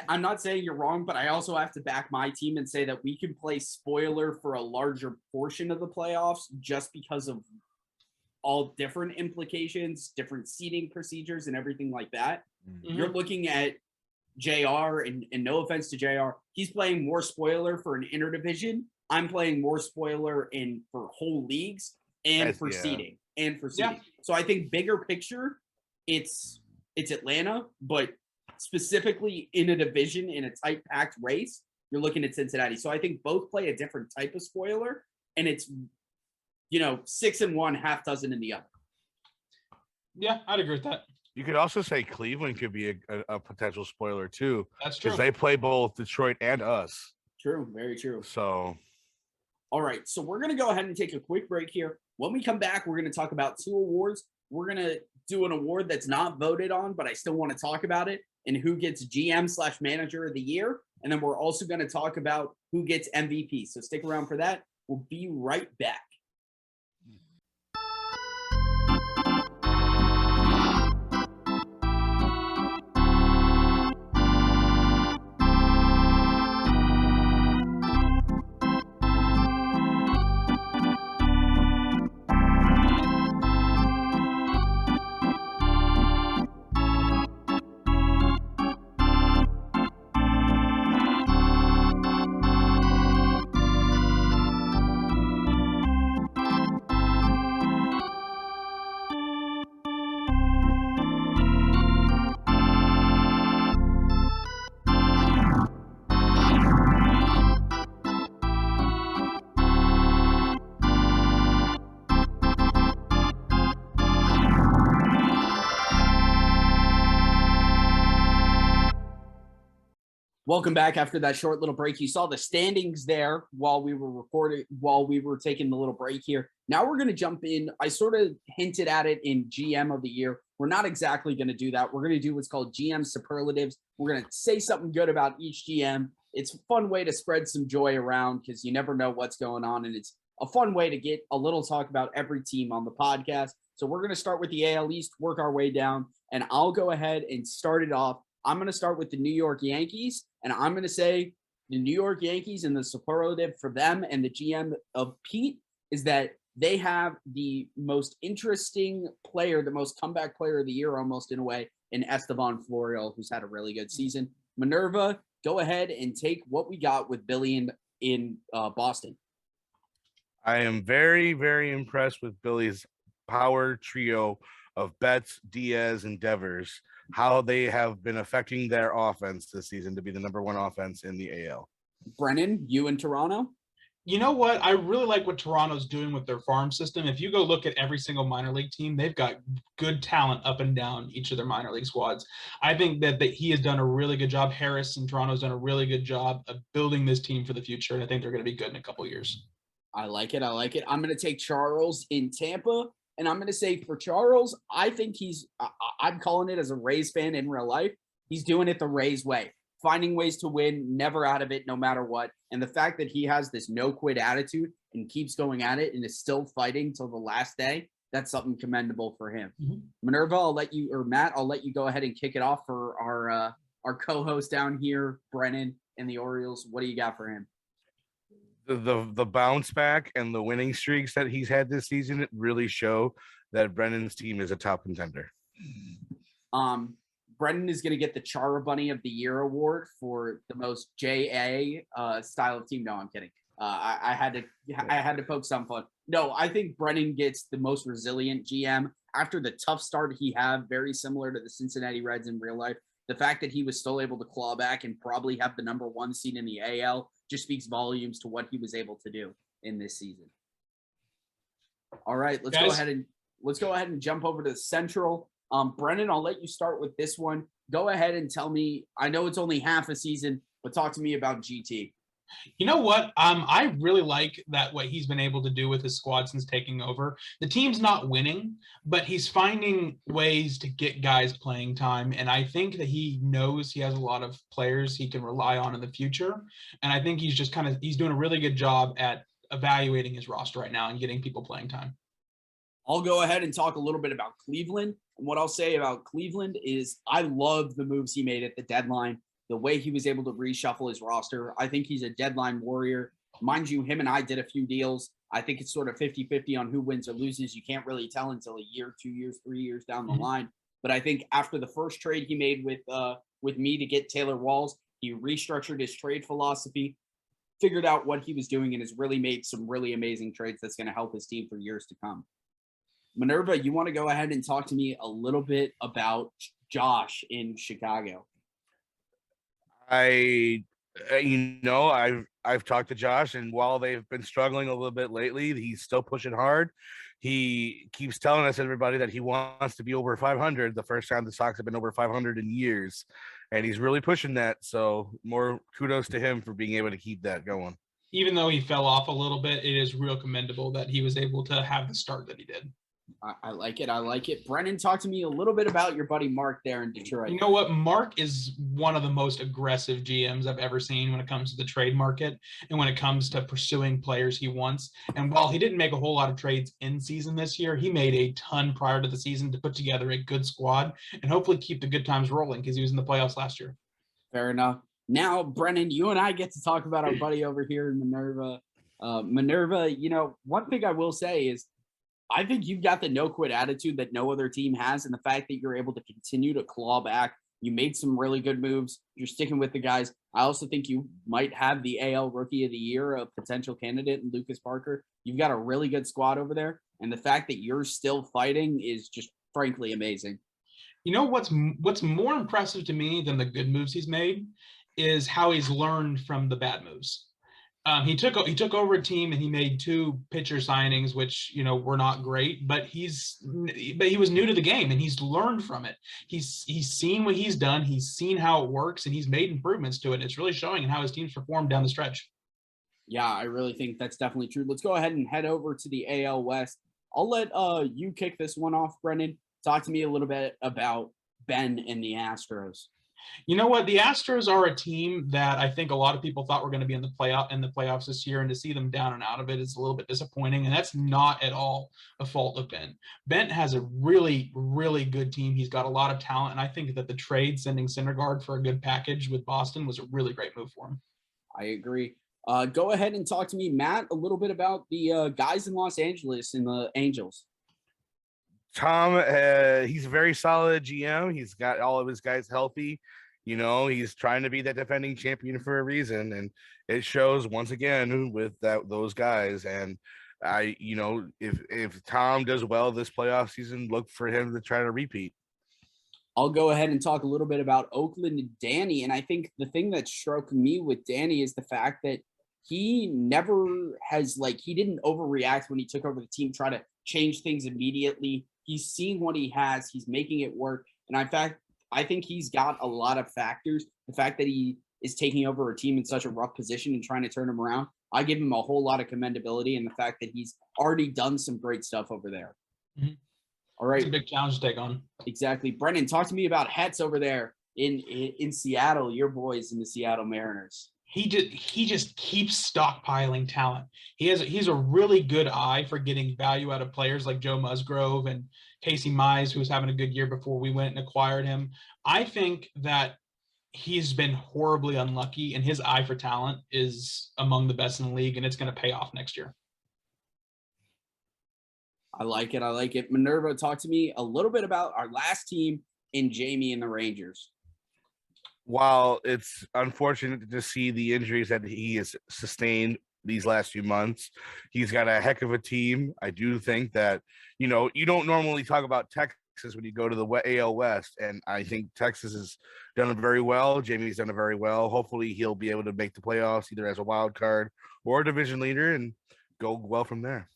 A: I'm not saying you're wrong, but I also have to back my team and say that we can play spoiler for a larger portion of the playoffs just because of all different implications, different seeding procedures, and everything like that. Mm-hmm. You're looking at JR, and no offense to JR, he's playing more spoiler for an interdivision. I'm playing more spoiler for whole leagues and for seeding. So I think bigger picture, it's Atlanta, but specifically in a division in a tight packed race, you're looking at Cincinnati. So I think both play a different type of spoiler, and it's 6-1, half dozen in the other.
B: Yeah, I'd agree with that.
C: You could also say Cleveland could be a potential spoiler too.
B: That's true.
C: Because they play both Detroit and us.
A: True, very true.
C: So,
A: all right. So we're going to go ahead and take a quick break here. When we come back, we're going to talk about 2 awards. We're going to do an award that's not voted on, but I still want to talk about it, and who gets GM/manager of the year. And then we're also going to talk about who gets MVP. So stick around for that. We'll be right back. Welcome back after that short little break. You saw the standings there while we were taking the little break here. Now we're going to jump in. I sort of hinted at it in GM of the year. We're not exactly going to do that. We're going to do what's called GM Superlatives. We're going to say something good about each GM. It's a fun way to spread some joy around because you never know what's going on. And it's a fun way to get a little talk about every team on the podcast. So we're going to start with the AL East, work our way down, and I'll go ahead and start it off. I'm going to start with the New York Yankees, and I'm going to say the New York Yankees, and the superlative for them and the GM of Pete is that they have the most interesting player, the most comeback player of the year, almost in a way, in Estevan Florial, who's had a really good season. Minerva, go ahead and take what we got with Billy in Boston.
C: I am very, very impressed with Billy's power trio of Betts, Diaz, and Devers, how they have been affecting their offense this season to be the number one offense in the AL.
A: Brenden, you in Toronto?
B: You know what? I really like what Toronto's doing with their farm system. If you go look at every single minor league team, they've got good talent up and down each of their minor league squads. I think that he has done a really good job. Harris and Toronto's done a really good job of building this team for the future, and I think they're going to be good in a couple of years.
A: I like it. I like it. I'm going to take Charles in Tampa, and I'm going to say for Charles, I think I'm calling it as a Rays fan in real life. He's doing it the Rays way, finding ways to win, never out of it, no matter what. And the fact that he has this no quit attitude and keeps going at it and is still fighting till the last day, that's something commendable for him. Mm-hmm. Minerva, Matt, I'll let you go ahead and kick it off for our co-host down here, Brenden, and the Orioles. What do you got for him?
C: The bounce back and the winning streaks that he's had this season really show that Brendan's team is a top contender.
A: Brenden is going to get the Chara Bunny of the Year award for the most JA style of team. No, I'm kidding. I had to poke some fun. No, I think Brenden gets the most resilient GM after the tough start he had, very similar to the Cincinnati Reds in real life. The fact that he was still able to claw back and probably have the number one seed in the AL just speaks volumes to what he was able to do in this season. All right, let's go ahead and jump over to the Central. Brenden, I'll let you start with this one. Go ahead and tell me, I know it's only half a season, but talk to me about GT.
B: You know what? I really like that what he's been able to do with his squad since taking over. The team's not winning, but he's finding ways to get guys playing time. And I think that he knows he has a lot of players he can rely on in the future. And I think he's just he's doing a really good job at evaluating his roster right now and getting people playing time.
A: I'll go ahead and talk a little bit about Cleveland. And what I'll say about Cleveland is I love the moves he made at the deadline, the way he was able to reshuffle his roster. I think he's a deadline warrior. Mind you, him and I did a few deals. I think it's sort of 50-50 on who wins or loses. You can't really tell until a year, 2 years, 3 years down the line. But I think after the first trade he made with me to get Taylor Walls, he restructured his trade philosophy, figured out what he was doing, and has really made some really amazing trades that's going to help his team for years to come. Minerva, you want to go ahead and talk to me a little bit about Josh in Chicago?
C: I've talked to Josh, and while they've been struggling a little bit lately, he's still pushing hard. He keeps telling us, everybody, that he wants to be over 500. The first time the Sox have been over 500 in years, and he's really pushing that. So more kudos to him for being able to keep that going.
B: Even though he fell off a little bit, it is real commendable that he was able to have the start that he did.
A: I like it. I like it. Brenden, talk to me a little bit about your buddy Mark there in Detroit.
B: You know what? Mark is one of the most aggressive GMs I've ever seen when it comes to the trade market and when it comes to pursuing players he wants. And while he didn't make a whole lot of trades in season this year, he made a ton prior to the season to put together a good squad and hopefully keep the good times rolling because he was in the playoffs last year.
A: Fair enough. Now, Brenden, you and I get to talk about our buddy over here in Minerva. Minerva, one thing I will say is I think you've got the no-quit attitude that no other team has, and the fact that you're able to continue to claw back. You made some really good moves. You're sticking with the guys. I also think you might have the AL Rookie of the Year, a potential candidate in Lucas Parker. You've got a really good squad over there, and the fact that you're still fighting is just frankly amazing.
B: You know what's more impressive to me than the good moves he's made is how he's learned from the bad moves. He took over a team and he made 2 pitcher signings, which were not great, but he was new to the game and he's learned from it. He's seen what he's done, he's seen how it works, and he's made improvements to it. It's really showing in how his team's performed down the stretch.
A: Yeah, I really think that's definitely true. Let's go ahead and head over to the AL West. I'll let you kick this one off, Brenden. Talk to me a little bit about Ben and the Astros.
B: You know what? The Astros are a team that I think a lot of people thought were going to be in the playoffs this year, and to see them down and out of it is a little bit disappointing, and that's not at all a fault of Ben. Ben has a really, really good team. He's got a lot of talent, and I think that the trade sending Syndergaard for a good package with Boston was a really great move for him.
A: I agree. Go ahead and talk to me, Matt, a little bit about the guys in Los Angeles and the Angels.
C: Tom, he's a very solid GM. He's got all of his guys healthy. He's trying to be that defending champion for a reason, and it shows once again with those guys. And if Tom does well this playoff season, look for him to try to repeat.
A: I'll go ahead and talk a little bit about Oakland and Danny. And I think the thing that struck me with Danny is the fact that he never has, he didn't overreact when he took over the team, try to change things immediately. He's seeing what he has. He's making it work. And in fact, I think he's got a lot of factors. The fact that he is taking over a team in such a rough position and trying to turn them around, I give him a whole lot of commendability, and the fact that he's already done some great stuff over there.
B: Mm-hmm.
A: All right.
B: It's a big challenge to take on.
A: Exactly. Brenden, talk to me about Hetz over there in Seattle, your boys in the Seattle Mariners.
B: He just keeps stockpiling talent. He's a really good eye for getting value out of players like Joe Musgrove and Casey Mize, who was having a good year before we went and acquired him. I think that he's been horribly unlucky, and his eye for talent is among the best in the league, and it's going to pay off next year.
A: I like it. I like it. Minerva, talk to me a little bit about our last team in Jamie and the Rangers.
C: While it's unfortunate to see the injuries that he has sustained these last few months, he's got a heck of a team. I do think that, you don't normally talk about Texas when you go to the AL West, and I think Texas has done it very well. Jamie's done it very well. Hopefully he'll be able to make the playoffs either as a wild card or a division leader and go well from there.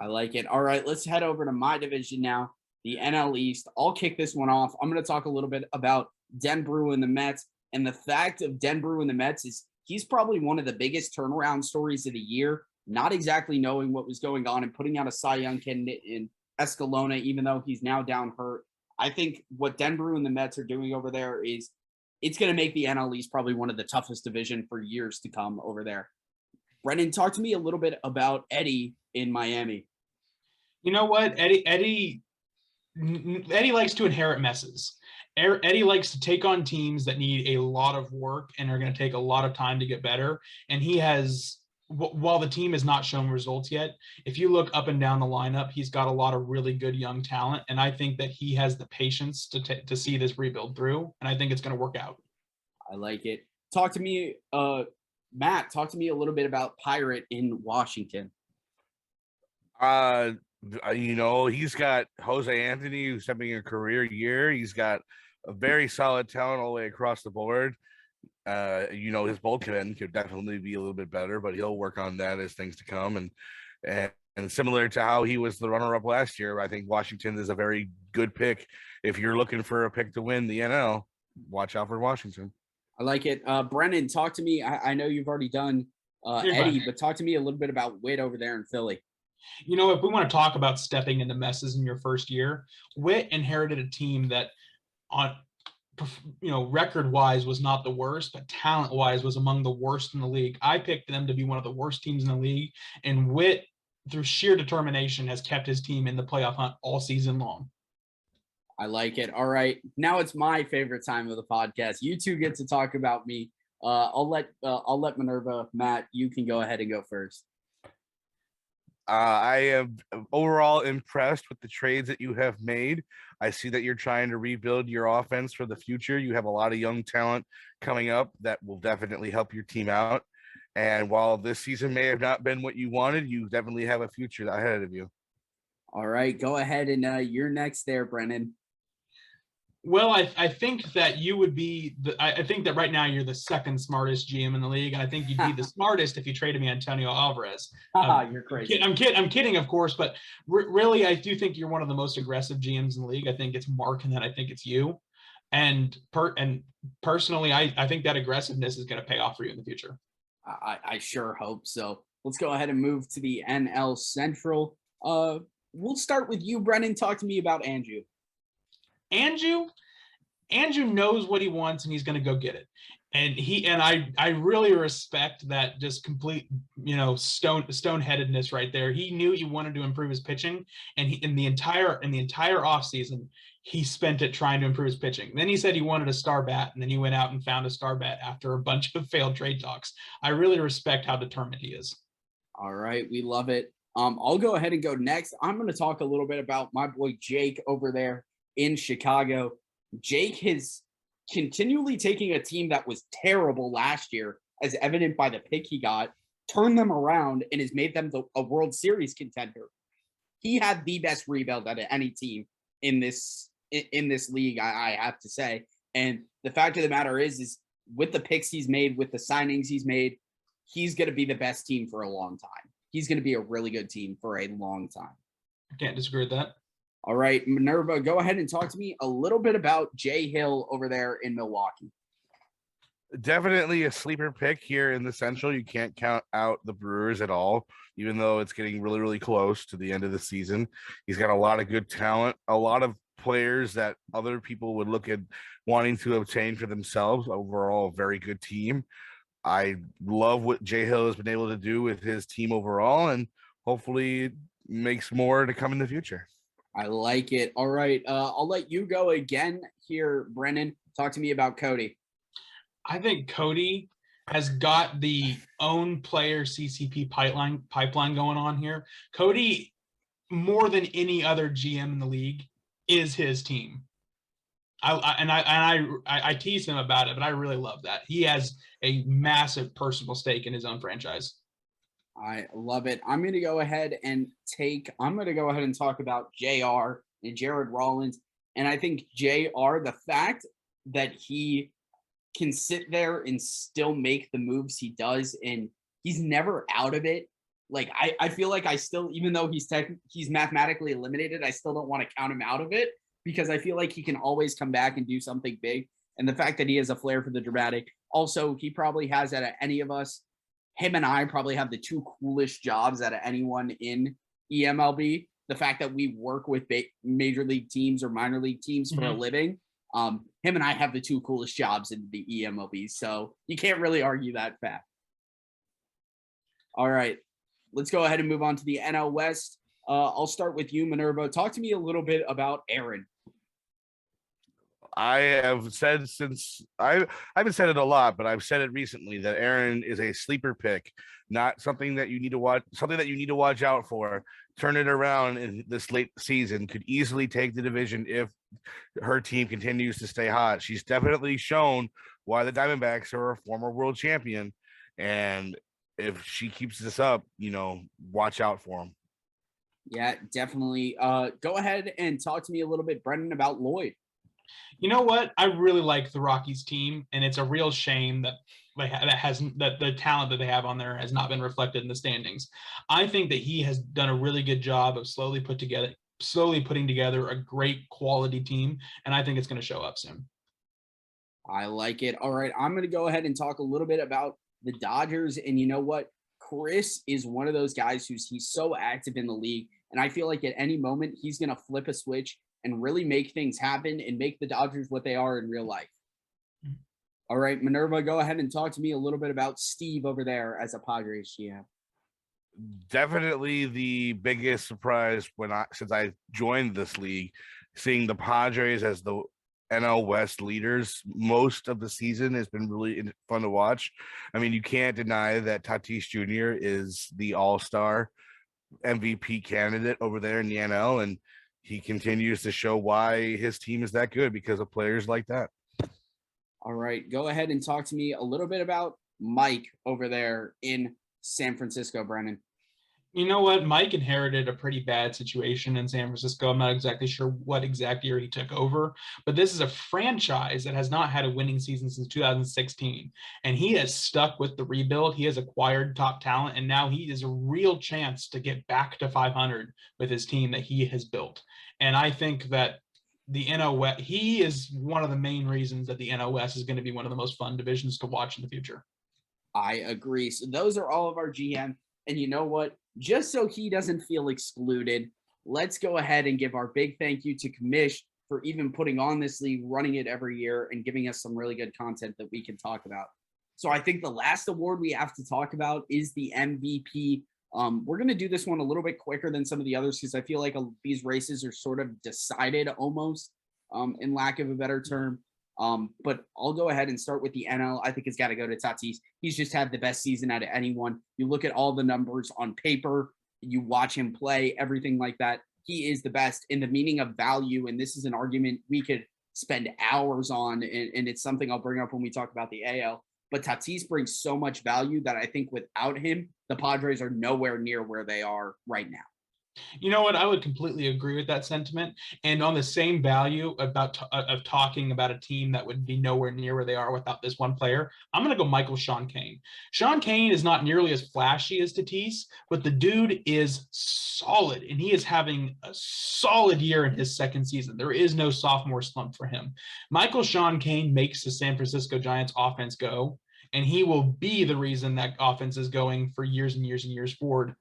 A: I like it. All right, let's head over to my division now, the NL East. I'll kick this one off. I'm going to talk a little bit about Denbrew and the Mets. And the fact of Denbrew and the Mets is he's probably one of the biggest turnaround stories of the year, not exactly knowing what was going on and putting out a Cy Young candidate in Escalona, even though he's now down hurt. I think what Denbrew and the Mets are doing over there is it's going to make the NL East probably one of the toughest division for years to come over there. Brenden, talk to me a little bit about Eddie in Miami.
B: You know what? Eddie likes to inherit messes. Eddie likes to take on teams that need a lot of work and are going to take a lot of time to get better. And he has, while the team has not shown results yet, if you look up and down the lineup, he's got a lot of really good young talent. And I think that he has the patience to see this rebuild through. And I think it's going to work out. I
A: like it. Talk to me, Matt, talk to me a little bit about Pirate in Washington.
C: He's got Jose Anthony, who's having a career year. He's got a very solid talent all the way across the board. His bullpen could definitely be a little bit better, but he'll work on that as things to come. And similar to how he was the runner-up last year, I think Washington is a very good pick. If you're looking for a pick to win the NL, watch out for Washington.
A: I like it. Brenden, talk to me. I know you've already done Eddie, but talk to me a little bit about Witt over there in Philly.
B: If we want to talk about stepping into messes in your first year, Witt inherited a team that record-wise was not the worst, but talent-wise was among the worst in the league. I picked them to be one of the worst teams in the league, and Witt, through sheer determination, has kept his team in the playoff hunt all season long.
A: I like it. All right. Now it's my favorite time of the podcast. You two get to talk about me. I'll let Minerva, Matt, you can go ahead and go first.
C: I am overall impressed with the trades that you have made. I see that you're trying to rebuild your offense for the future. You have a lot of young talent coming up that will definitely help your team out. And while this season may have not been what you wanted, you definitely have a future ahead of you.
A: All right, go ahead and you're next there, Brenden.
B: Well, I think that you would be I think that right now you're the second smartest GM in the league, and I think you'd be the smartest if you traded me Antonio Alvarez.
A: You're crazy.
B: I'm kidding, of course, but really, I do think you're one of the most aggressive GMs in the league. I think it's Mark, and then I think it's you. And personally, I think that aggressiveness is going to pay off for you in the future.
A: I sure hope so. Let's go ahead and move to the NL Central. We'll start with you, Brenden. Talk to me about Andrew.
B: Andrew knows what he wants, and he's going to go get it. And I really respect that just complete, stone-headedness right there. He knew he wanted to improve his pitching, and in the entire offseason, he spent it trying to improve his pitching. Then he said he wanted a star bat, and then he went out and found a star bat after a bunch of failed trade talks. I really respect how determined he is.
A: All right, we love it. I'll go ahead and go next. I'm going to talk a little bit about my boy Jake over there in Chicago. Jake is continually taking a team that was terrible last year, as evident by the pick he got, turned them around and has made them a World Series contender. He had the best rebuild out of any team in this league, I have to say. And the fact of the matter is with the picks he's made, with the signings he's made, he's going to be the best team for a long time. He's going to be a really good team for a long time.
B: I can't disagree with that.
A: All right, Minerva, go ahead and talk to me a little bit about Jay Hill over there in Milwaukee.
C: Definitely a sleeper pick here in the Central. You can't count out the Brewers at all, even though it's getting really, really close to the end of the season. He's got a lot of good talent, a lot of players that other people would look at wanting to obtain for themselves. Overall, a very good team. I love what Jay Hill has been able to do with his team overall, and hopefully makes more to come in the future.
A: I like it. All right. I'll let you go again here, Brenden. Talk to me about Cody.
B: I think Cody has got the own player CCP pipeline going on here. Cody, more than any other GM in the league, is his team. I tease him about it, but I really love that. He has a massive personal stake in his own franchise.
A: I love it. I'm going to go ahead and talk about JR and Jared Rollins. And I think JR, the fact that he can sit there and still make the moves he does, and he's never out of it. Like, I feel like I still, even though he's mathematically eliminated, I still don't want to count him out of it, because I feel like he can always come back and do something big. And the fact that he has a flair for the dramatic. Also, he probably has, out of any of us, him and I probably have the two coolest jobs out of anyone in eMLB. The fact that we work with major league teams or minor league teams for a living. Him and I have the two coolest jobs in the eMLB. So you can't really argue that fact. All right, let's go ahead and move on to the NL West. I'll start with you, Minerva. Talk to me a little bit about Aaron.
C: I have said I haven't said it a lot, but I've said it recently that Aaron is a sleeper pick, not something that you need to watch out for. Turn it around in this late season, could easily take the division if her team continues to stay hot. She's definitely shown why the Diamondbacks are a former world champion, and if she keeps this up, watch out for them.
A: Yeah, definitely. Go ahead and talk to me a little bit, Brenden, about Lloyd.
B: You know what? I really like the Rockies team, and it's a real shame that the talent that they have on there has not been reflected in the standings. I think that he has done a really good job of slowly putting together a great quality team, and I think it's going to show up soon.
A: I like it. All right, I'm going to go ahead and talk a little bit about the Dodgers, and you know what? Chris is one of those guys he's so active in the league, and I feel like at any moment he's going to flip a switch and really make things happen and make the Dodgers what they are in real life. All right, Minerva, go ahead and talk to me a little bit about Steve over there as a Padres GM.
C: Definitely the biggest surprise since I joined this league, seeing the Padres as the NL West leaders most of the season has been really fun to watch. I mean, you can't deny that Tatis Jr. is the all-star MVP candidate over there in the NL, and he continues to show why his team is that good because of players like that.
A: All right, go ahead and talk to me a little bit about Mike over there in San Francisco, Brenden.
B: You know what? Mike inherited a pretty bad situation in San Francisco. I'm not exactly sure what exact year he took over, but this is a franchise that has not had a winning season since 2016. And he has stuck with the rebuild. He has acquired top talent, and now he has a real chance to get back to 500 with his team that he has built. And I think that the NL West, he is one of the main reasons that the NL West is going to be one of the most fun divisions to watch in the future.
A: I agree. So those are all of our GM. And you know what? Just so he doesn't feel excluded, let's go ahead and give our big thank you to Kamish for even putting on this league, running it every year, and giving us some really good content that we can talk about. So I think the last award we have to talk about is the MVP. We're going to do this one a little bit quicker than some of the others because I feel like these races are sort of decided almost, in lack of a better term. But I'll go ahead and start with the NL. I think it's got to go to Tatis. He's just had the best season out of anyone. You look at all the numbers on paper, you watch him play, everything like that. He is the best in the meaning of value. And this is an argument we could spend hours on. And it's something I'll bring up when we talk about the AL. but Tatis brings so much value that I think without him, the Padres are nowhere near where they are right now.
B: You know what? I would completely agree with that sentiment. And on the same value of talking about a team that would be nowhere near where they are without this one player, I'm going to go Sean Kane. Sean Kane is not nearly as flashy as Tatis, but the dude is solid, and he is having a solid year in his second season. There is no sophomore slump for him. Sean Kane makes the San Francisco Giants offense go, and he will be the reason that offense is going for years and years and years forward.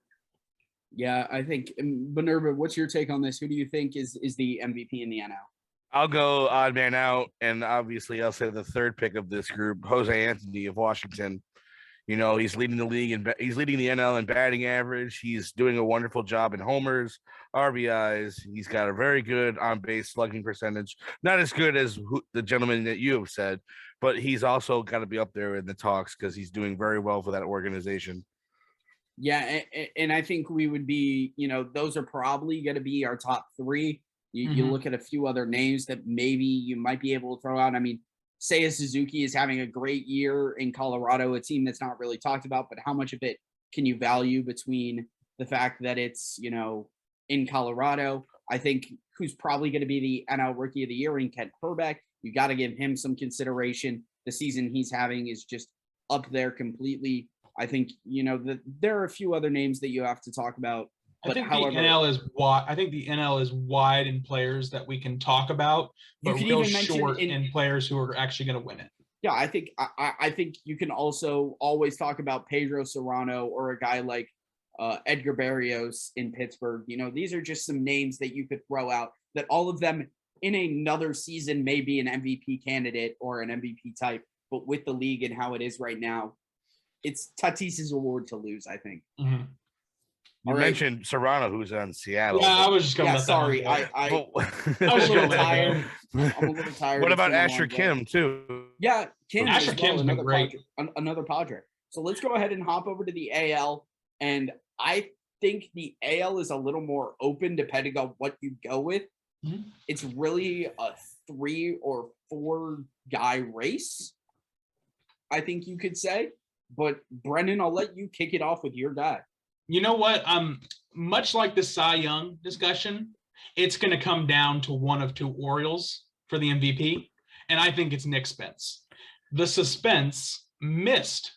A: Yeah, I think, Minerva, what's your take on this? Who do you think is the MVP in the NL?
C: I'll go odd man out, and obviously I'll say the third pick of this group, Jose Anthony of Washington. You know, he's leading the league and he's leading the NL in batting average. He's doing a wonderful job in homers, RBIs. He's got a very good on-base slugging percentage. Not as good as the gentleman that you have said, but he's also got to be up there in the talks because he's doing very well for that organization.
A: Yeah, and I think we would be, those are probably going to be our top three. You look at a few other names that maybe you might be able to throw out. I mean, Seiya Suzuki is having a great year in Colorado, a team that's not really talked about, but how much of it can you value between the fact that it's, in Colorado? I think who's probably going to be the NL Rookie of the Year in Kent Hrbek. You got to give him some consideration. The season he's having is just up there completely. I think, there are a few other names that you have to talk about.
B: I think the NL is wide. I think the NL is wide in players that we can talk about, but real short in players who are actually going to win it.
A: Yeah, I think you can also always talk about Pedro Serrano or a guy like Edgar Barrios in Pittsburgh. These are just some names that you could throw out that all of them in another season may be an MVP candidate or an MVP type, but with the league and how it is right now, it's Tatis's award to lose, I think.
B: Mm-hmm.
C: You mentioned Serrano, who's on Seattle.
B: Yeah, I was just going to let
A: sorry.
B: that
A: I was a little tired. I'm a little tired.
C: What about Asher Kim, too?
A: Yeah, Kim.
B: Asher Kim's been great.
A: Another Padre. So let's go ahead and hop over to the AL. And I think the AL is a little more open depending on what you go with. Mm-hmm. It's really a 3 or 4 guy race, I think you could say. But Brenden, I'll let you kick it off with your guy.
B: You know what? Much like the Cy Young discussion, it's going to come down to one of 2 Orioles for the MVP, and I think it's Nick Spence. The suspense missed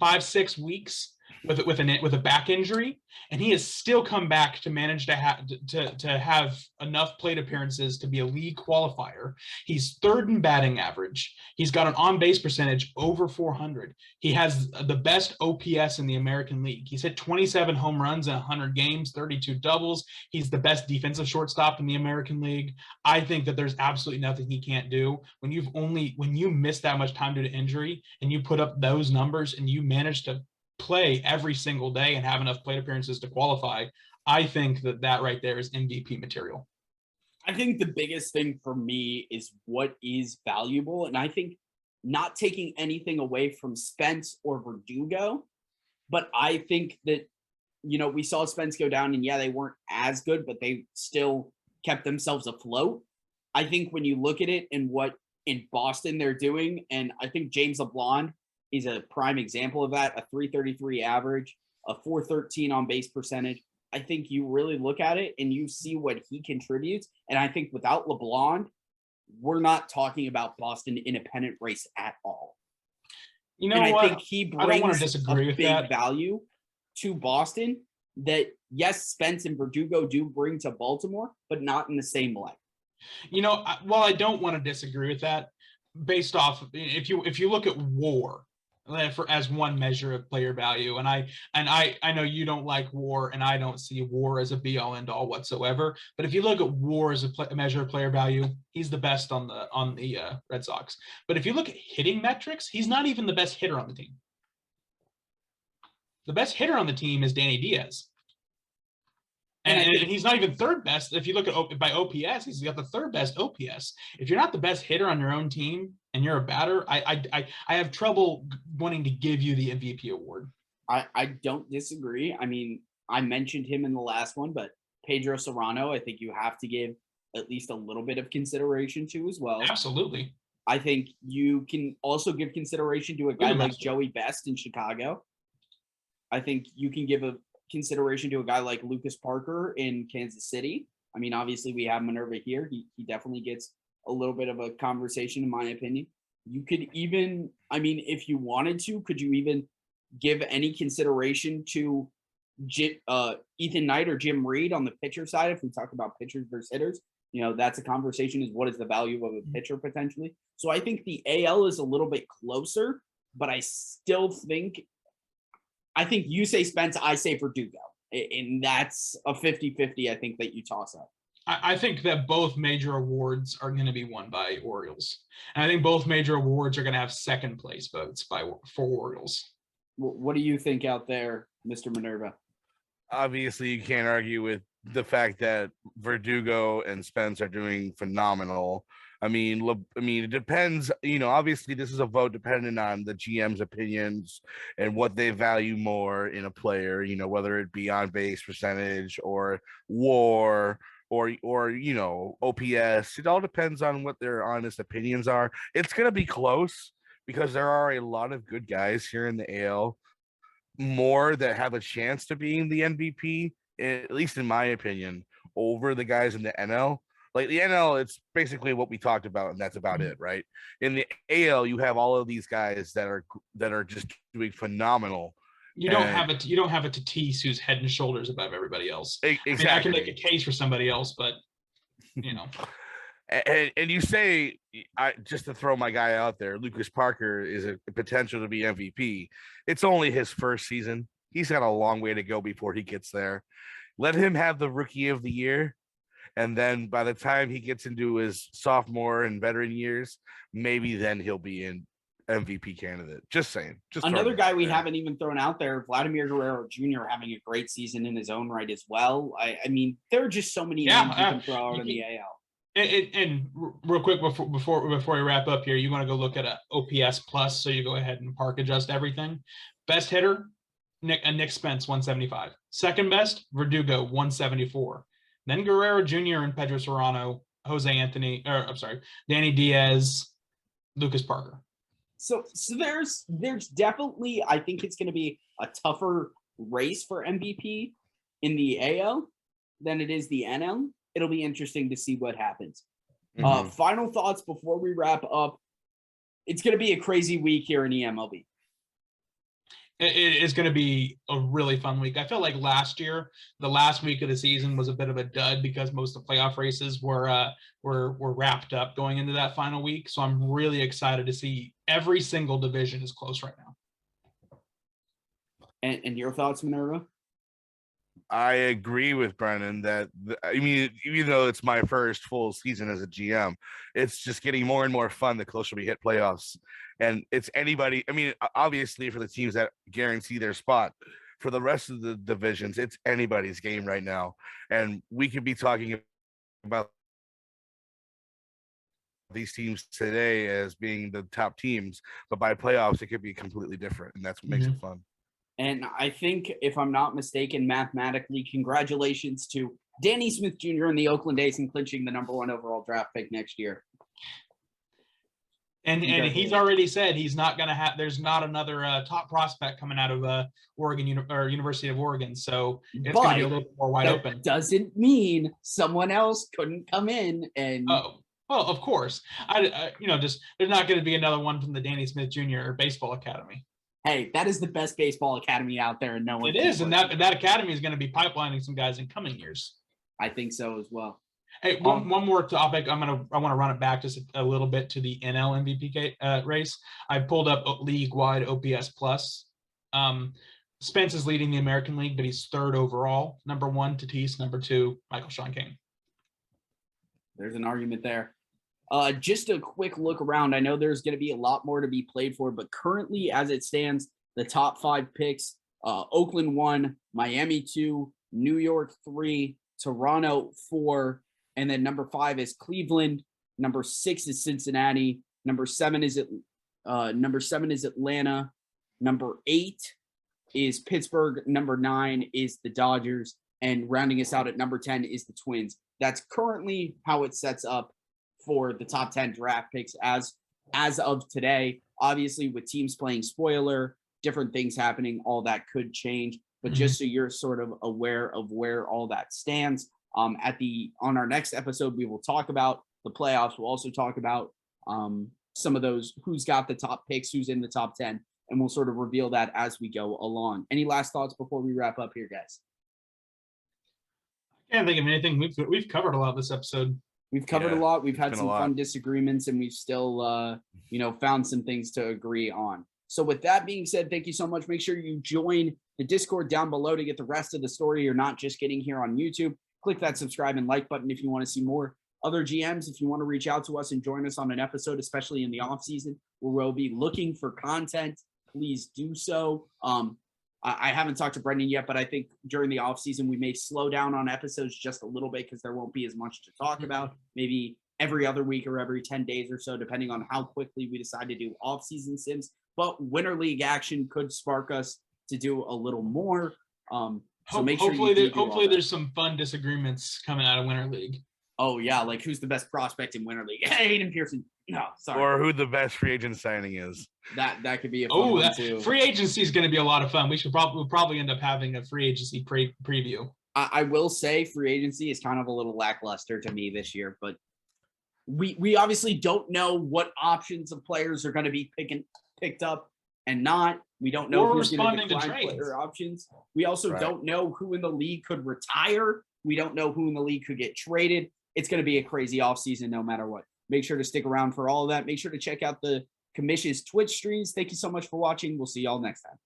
B: 5-6 weeks with a back injury, and he has still come back to manage to have enough plate appearances to be a league qualifier. He's 3rd in batting average. He's got an on-base percentage over 400. He has the best OPS in the American League. He's hit 27 home runs in 100 games, 32 doubles. He's the best defensive shortstop in the American League. I think that there's absolutely nothing he can't do. When you miss that much time due to injury and you put up those numbers and you manage to play every single day and have enough plate appearances to qualify, I think that right there is MVP material.
A: I think the biggest thing for me is what is valuable. And I think not taking anything away from Spence or Verdugo, but I think that, we saw Spence go down and they weren't as good, but they still kept themselves afloat. I think when you look at it and what in Boston they're doing, and I think James LeBlanc is a prime example of that, a 333 average, a 413 on base percentage. I think you really look at it and you see what he contributes. And I think without LeBlanc, we're not talking about Boston in a pennant race at all.
B: You know what?
A: I think he brings a big value to Boston that, yes, Spence and Verdugo do bring to Baltimore, but not in the same light.
B: I don't want to disagree with that based off, if you look at WAR, as one measure of player value, and I know you don't like WAR, and I don't see WAR as a be all end all whatsoever. But if you look at WAR as a measure of player value, he's the best on the Red Sox. But if you look at hitting metrics, he's not even the best hitter on the team. The best hitter on the team is Danny Diaz. And he's not even 3rd best. If you look at by OPS, he's got the 3rd best OPS. If you're not the best hitter on your own team and you're a batter, I have trouble wanting to give you the MVP award.
A: I don't disagree. I mean, I mentioned him in the last one, but Pedro Serrano, I think you have to give at least a little bit of consideration to as well.
B: Absolutely.
A: I think you can also give consideration to a guy like Joey Best in Chicago. I think you can give a consideration to a guy like Lucas Parker in Kansas City. I mean, obviously we have Minerva here. He definitely gets a little bit of a conversation, in my opinion. You could even, I mean, if you wanted to, could you even give any consideration to Ethan Knight or Jim Reed on the pitcher side? If we talk about pitchers versus hitters, that's a conversation, is what is the value of a pitcher potentially. So I think the AL is a little bit closer, but I think you say Spence, I say Verdugo, and that's a 50-50. I think that you toss up.
B: I think that both major awards are going to be won by Orioles. And I think both major awards are going to have second place votes for Orioles.
A: What do you think out there, Mr. Minerva?
C: Obviously, you can't argue with the fact that Verdugo and Spence are doing phenomenal. I mean, it depends. Obviously, this is a vote dependent on the GM's opinions and what they value more in a player. Whether it be on base percentage or WAR or OPS. It all depends on what their honest opinions are. It's gonna be close because there are a lot of good guys here in the AL, more that have a chance to being the MVP, at least in my opinion, over the guys in the NL. Like the NL, it's basically what we talked about, and that's about it, right? In the AL, you have all of these guys that are just doing phenomenal.
B: You don't have a Tatis who's head and shoulders above everybody else.
C: Exactly.
B: I mean, I can make a case for somebody else, but
C: And you say, just to throw my guy out there, Lucas Parker is a potential to be MVP. It's only his first season. He's got a long way to go before he gets there. Let him have the Rookie of the Year. And then by the time he gets into his sophomore and veteran years, maybe then he'll be in MVP candidate. Just saying.
A: Another guy we haven't even thrown out there, Vladimir Guerrero Jr., having a great season in his own right as well. I mean, there are just so many names you can throw out in the AL.
B: And real quick before we wrap up here, you want to go look at a OPS plus, so you go ahead and park adjust everything. Best hitter, Nick Spence, 175. Second best, Verdugo, 174. Then Guerrero Jr. and Pedro Serrano, Danny Diaz, Lucas Parker.
A: So there's definitely, I think it's going to be a tougher race for MVP in the AL than it is the NL. It'll be interesting to see what happens. Mm-hmm. Final thoughts before we wrap up. It's going to be a crazy week here in eMLB.
B: It is going to be a really fun week. I felt like last year, the last week of the season was a bit of a dud because most of the playoff races were wrapped up going into that final week. So I'm really excited to see every single division is close right now.
A: And your thoughts, Minerva?
C: I agree with Brenden that, even though it's my first full season as a GM, it's just getting more and more fun the closer we hit playoffs. And it's anybody. I mean, obviously for the teams that guarantee their spot, for the rest of the divisions, it's anybody's game right now. And we could be talking about these teams today as being the top teams, but by playoffs, it could be completely different. And that's what makes it fun.
A: And I think, if I'm not mistaken, mathematically, congratulations to Danny Smith Jr. and the Oakland A's in clinching the #1 overall draft pick next year.
B: And he's already said he's not going to have. There's not another top prospect coming out of Oregon or University of Oregon, so it's going to be a little bit more wide open.
A: Doesn't mean someone else couldn't come in and.
B: Oh, well, of course. There's not going to be another one from the Danny Smith Jr. Baseball Academy.
A: Hey, that is the best baseball academy out there, and no one.
B: It is, and that academy is going to be pipelining some guys in coming years.
A: I think so as well.
B: Hey, one more topic. I want to run it back just a little bit to the NL MVP race. I pulled up league-wide OPS plus. Spence is leading the American League, but he's third overall. Number 1, Tatis. Number 2, Michael Sean King.
A: There's an argument there. Just a quick look around. I know there's going to be a lot more to be played for, but currently, as it stands, the top 5 picks: Oakland 1, Miami 2, New York 3, Toronto 4, and then number 5 is Cleveland. Number 6 is Cincinnati. Number 7 is Atlanta. Number 8 is Pittsburgh. Number 9 is the Dodgers, and rounding us out at number 10 is the Twins. That's currently how it sets up for the top 10 draft picks as as of today, obviously with teams playing spoiler, different things happening, all that could change. But just so you're sort of aware of where all that stands, on our next episode, we will talk about the playoffs. We'll also talk about some of those, who's got the top picks, who's in the top 10, and we'll sort of reveal that as we go along. Any last thoughts before we wrap up here, guys?
B: I can't think of anything. We've covered a lot this episode.
A: We've covered a lot. We've had some fun disagreements, and we've still, found some things to agree on. So with that being said, thank you so much. Make sure you join the Discord down below to get the rest of the story. You're not just getting here on YouTube. Click that subscribe and like button if you want to see more other GMs. If you want to reach out to us and join us on an episode, especially in the off season where we'll be looking for content, please do so. I haven't talked to Brenden yet, but I think during the off season, we may slow down on episodes just a little bit because there won't be as much to talk about. Maybe every other week or every 10 days or so, depending on how quickly we decide to do off season sims. But Winter League action could spark us to do a little more. So make sure
B: hopefully there's some fun disagreements coming out of Winter League.
A: Oh yeah, like who's the best prospect in Winter League? Aiden Pearson. No, sorry.
C: Or who the best free agent signing is.
A: That could be a fun one too.
B: Free agency is going to be a lot of fun. We'll probably end up having a free agency preview.
A: I will say free agency is kind of a little lackluster to me this year, but we obviously don't know what options of players are going to be picked up and not. We don't know who's going to decline player options. We also don't know who in the league could retire. We don't know who in the league could get traded. It's going to be a crazy offseason no matter what. Make sure to stick around for all of that. Make sure to check out the Commission's Twitch streams. Thank you so much for watching. We'll see y'all next time.